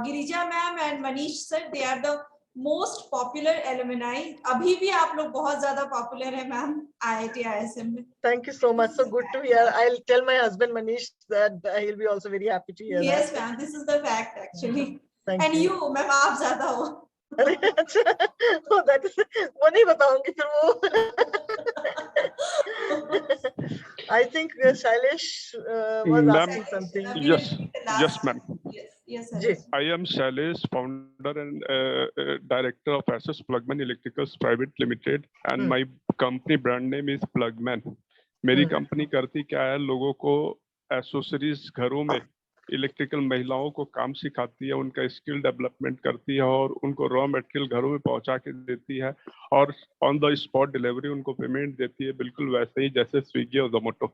Speaker 1: Girija ma'am and Manish sir, they are the most popular alumni. अभी भी आप लोग बहुत ज्यादा पॉपुलर है मैम IIT ISM में.
Speaker 2: Thank you so much. So good to hear. I'll tell my husband Manish that he'll be also very happy to hear
Speaker 1: Yes
Speaker 2: that.
Speaker 1: ma'am, this is the fact actually.
Speaker 2: Thank
Speaker 1: And
Speaker 2: you.
Speaker 1: you ma'am आप ज्यादा हो.
Speaker 2: अरे अच्छा, oh, that is, वो नहीं बताऊंगी फिर वो. I think Shailesh was
Speaker 7: Ma'am,
Speaker 2: asking something.
Speaker 1: We will
Speaker 7: yes,
Speaker 1: take the last-
Speaker 7: yes, ma'am.
Speaker 1: Yes,
Speaker 2: Ji.
Speaker 1: sir.
Speaker 7: I am Shailesh, founder and director of SS Plugman Electricals Private Limited, and my company brand name is Plugman. मेरी company करती क्या है, लोगों को accessories घरों में electrical महिलाओं को काम सिखाती है, उनका स्किल डेवलपमेंट करती है और उनको रॉ मटेरियल घरों में पहुंचा के देती है और ऑन द स्पॉट डिलीवरी उनको पेमेंट देती है, बिल्कुल वैसे ही जैसे स्विगी और जोमेटो.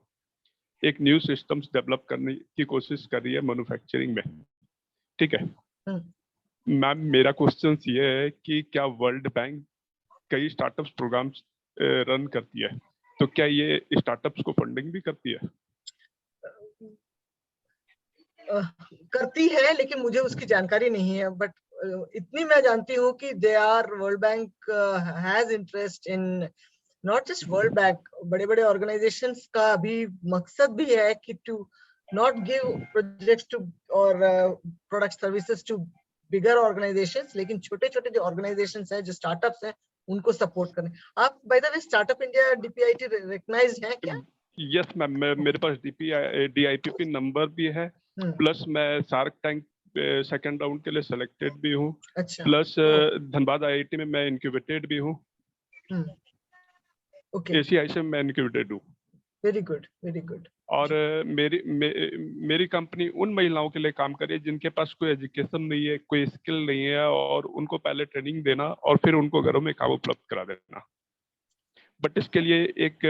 Speaker 7: एक न्यू सिस्टम्स डेवलप करने की कोशिश कर रही है मैन्युफैक्चरिंग में. ठीक है मैम, मेरा क्वेश्चन ये है कि क्या वर्ल्ड बैंक कई स्टार्टअप्स प्रोग्राम्स रन करती है, तो क्या ये स्टार्टअप्स को फंडिंग भी करती है?
Speaker 2: करती है, लेकिन मुझे उसकी जानकारी नहीं है, बट इतनी मैं जानती हूँ कि they are, World Bank has interest in, not just World Bank, बड़े बड़े ऑर्गेनाइजेशंस का भी मकसद भी है कि to not give projects to और product services to bigger organisations, लेकिन छोटे छोटे जो ऑर्गेनाइजेशंस हैं, जो स्टार्टअप्स हैं, उनको सपोर्ट करें। आप by the way startup India DPIT recognised है क्या?
Speaker 7: यस मैम, मेरे पास DIPP नंबर भी है, प्लस मैं शार्क टैंक सेकंड राउंड के लिए सिलेक्टेड भी हूँ,
Speaker 2: अच्छा,
Speaker 7: प्लस धनबाद IIT में मैं इनक्यूबेटेड भी हूँ,
Speaker 2: ओके,
Speaker 7: ACIC में मैं इनक्यूबेटेड हूँ।
Speaker 2: Very good, very good.
Speaker 7: और मेरी कंपनी उन महिलाओं के लिए काम करे जिनके पास कोई एजुकेशन नहीं है, कोई स्किल नहीं है, और उनको पहले ट्रेनिंग देना और फिर उनको घरों में काम उपलब्ध करा देना। बट इसके लिए एक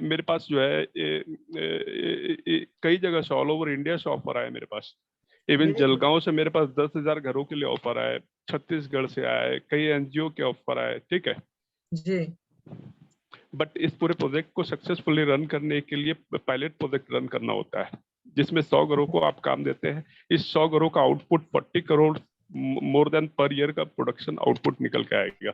Speaker 7: मेरे पास जो है कई जगह से ऑल ओवर इंडिया से ऑफर आया मेरे पास। इवन जलगांव से मेरे पास 10,000 घरों के लिए ऑफर आए, छत्तीसगढ़ से आए, कई NGO के ऑफर आए, ठीक है
Speaker 2: जी।
Speaker 7: बट इस पूरे प्रोजेक्ट को सक्सेसफुली रन करने के लिए पायलट प्रोजेक्ट रन करना होता है, जिसमें 100 घरों को आप काम देते हैं। इस 100 घरों का output 40 crore more than per year का प्रोडक्शन आउटपुट निकल के आएगा।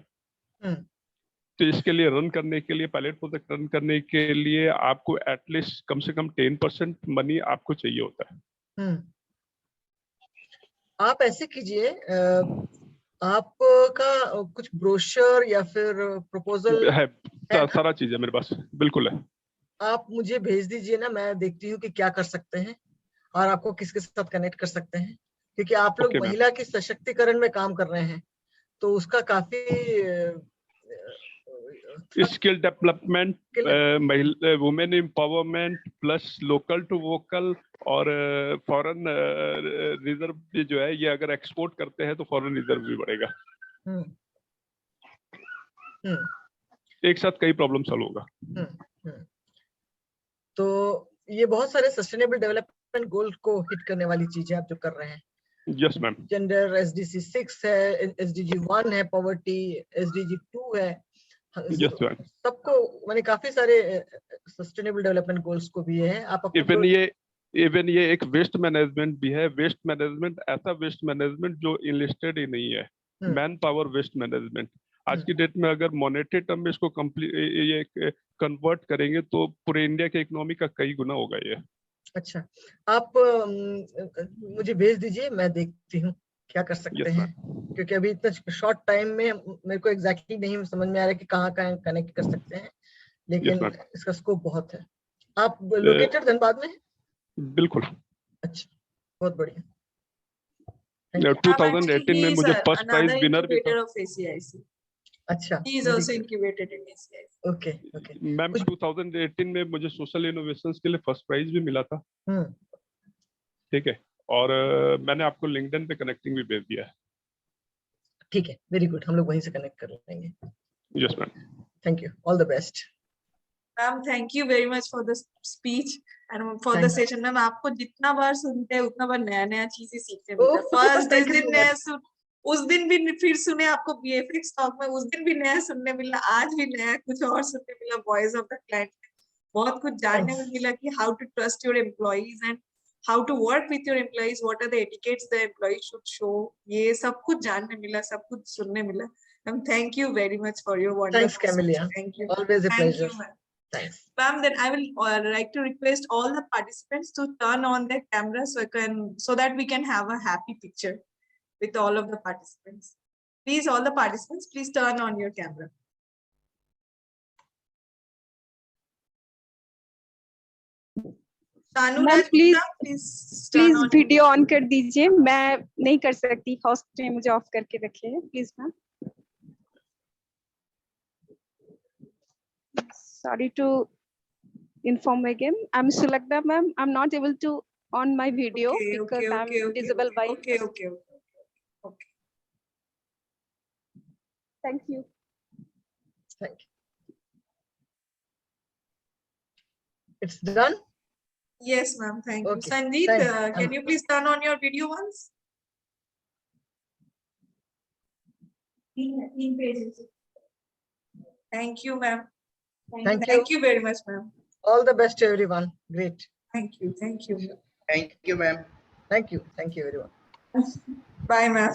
Speaker 7: तो इसके लिए रन करने के लिए, पायलट प्रोजेक्ट रन करने के लिए आपको एटलीस्ट कम से कम 10% मनी आपको चाहिए होता है।
Speaker 2: आप ऐसे कीजिए, आपका कुछ ब्रोशर या फिर प्रपोजल
Speaker 7: है, सारा चीज है मेरे पास, बिल्कुल है।
Speaker 2: आप मुझे भेज दीजिए ना, मैं देखती हूँ कि क्या कर सकते हैं और आपको किसके साथ कनेक्ट कर सकते हैं, क्योंकि आप लोग
Speaker 7: Okay,
Speaker 2: महिला के सशक्तिकरण में काम कर रहे हैं, तो उसका काफी
Speaker 7: स्किल डेवलपमेंट, महिला women empowerment plus local to vocal, और फॉरेन रिजर्व भी जो है, ये अगर एक्सपोर्ट करते हैं तो फॉरेन रिजर्व भी बढ़ेगा। एक साथ कई प्रॉब्लम सॉल्व होगा।
Speaker 2: तो ये बहुत सारे सस्टेनेबल डेवलपमेंट गोल को हिट करने वाली चीजें आप जो कर रहे हैं।
Speaker 7: Yes ma'am.
Speaker 2: जेंडर SDG 6 है, SDG 1 है, पॉवर्टी SDG 2 है, सबको माने काफी सारे सस्टेनेबल डेवलपमेंट गोल्स को भी है। आप
Speaker 7: इवन ये एक वेस्ट मैनेजमेंट भी है। वेस्ट मैनेजमेंट ऐसा वेस्ट मैनेजमेंट जो इनलिस्टेड ही नहीं है, मैन पावर वेस्ट मैनेजमेंट। आज की डेट में अगर मॉनेटरी टर्म में इसको कंप्लीट ये कन्वर्ट करेंगे तो पूरे इंडिया के इकोनॉमी का कई गुना होगा ये।
Speaker 2: अच्छा, आप मुझे भेज दीजिए, मैं देखती हूँ क्या कर सकते हैं, क्योंकि अभी इतना शॉर्ट टाइम में मेरे को एग्जैक्टली नहीं समझ में आ रहा है कि कहाँ कनेक्ट कर सकते हैं, लेकिन इसका स्कोप बहुत है। आप लोकेटेड धनबाद में?
Speaker 7: बिल्कुल।
Speaker 2: अच्छा, बहुत बढ़िया।
Speaker 7: 2018 में मुझे फर्स्ट प्राइज विनर भी था।
Speaker 2: अच्छा,
Speaker 5: he is also incubated in ACIC.
Speaker 2: Okay okay.
Speaker 7: Ma'am 2018 में मुझे सोशल इनोवेशंस के लिए फर्स्ट प्राइज भी मिला था। ठीक है, और मैंने आपको लिंक्डइन पे कनेक्टिंग भी भेज दिया है।
Speaker 2: ठीक है, वेरी गुड, हम लोग वहीं से कनेक्ट कर लेंगे।
Speaker 7: Yes ma'am,
Speaker 2: thank you, all the best.
Speaker 5: Ma'am thank you very much for the speech and for the session. Ma'am आपको जितना बार सुनते हैं उतना बार नया नया चीजें सीखने मिलता है। फर्स्ट जिस दिन नया सुन, उस दिन भी फिर सुने आपको VFX टॉक में, उस दिन भी नया सुनने मिला, आज भी नया कुछ और सुनने मिला वॉइस ऑफ द क्लाइंट। बहुत कुछ जानने में मिला कि how to trust your employees and how to work with your employees, what are the etiquettes the employees should show. ये सब कुछ जानने मिला, सब कुछ सुनने मिला। Ma'am thank you very much for your wonderful speech. Thank you,
Speaker 2: always a pleasure.
Speaker 5: Thanks. Ma'am, then I will like to request all the participants to turn on their camera so that we can have a happy picture with all of the participants. Please, all the participants, please turn on your camera.
Speaker 3: Ma'am please video on कर दीजिए, मैं नहीं कर सकती, host ने मुझे of करके रखे हैं। Please ma'am. Sorry to inform again. I'm Sulagda ma'am. I'm not able to on my video because I'm visible by.
Speaker 5: Okay.
Speaker 3: Thank you.
Speaker 2: Thank you. It's done?
Speaker 5: Yes, ma'am. Thank you.
Speaker 2: Okay.
Speaker 5: Sanjeet, can you please turn on your video once? Thank you, ma'am. Thank you very much, ma'am.
Speaker 2: All the best to everyone. Great.
Speaker 5: Thank you.
Speaker 6: Thank you, ma'am.
Speaker 2: Thank you very much.
Speaker 5: Bye, ma'am.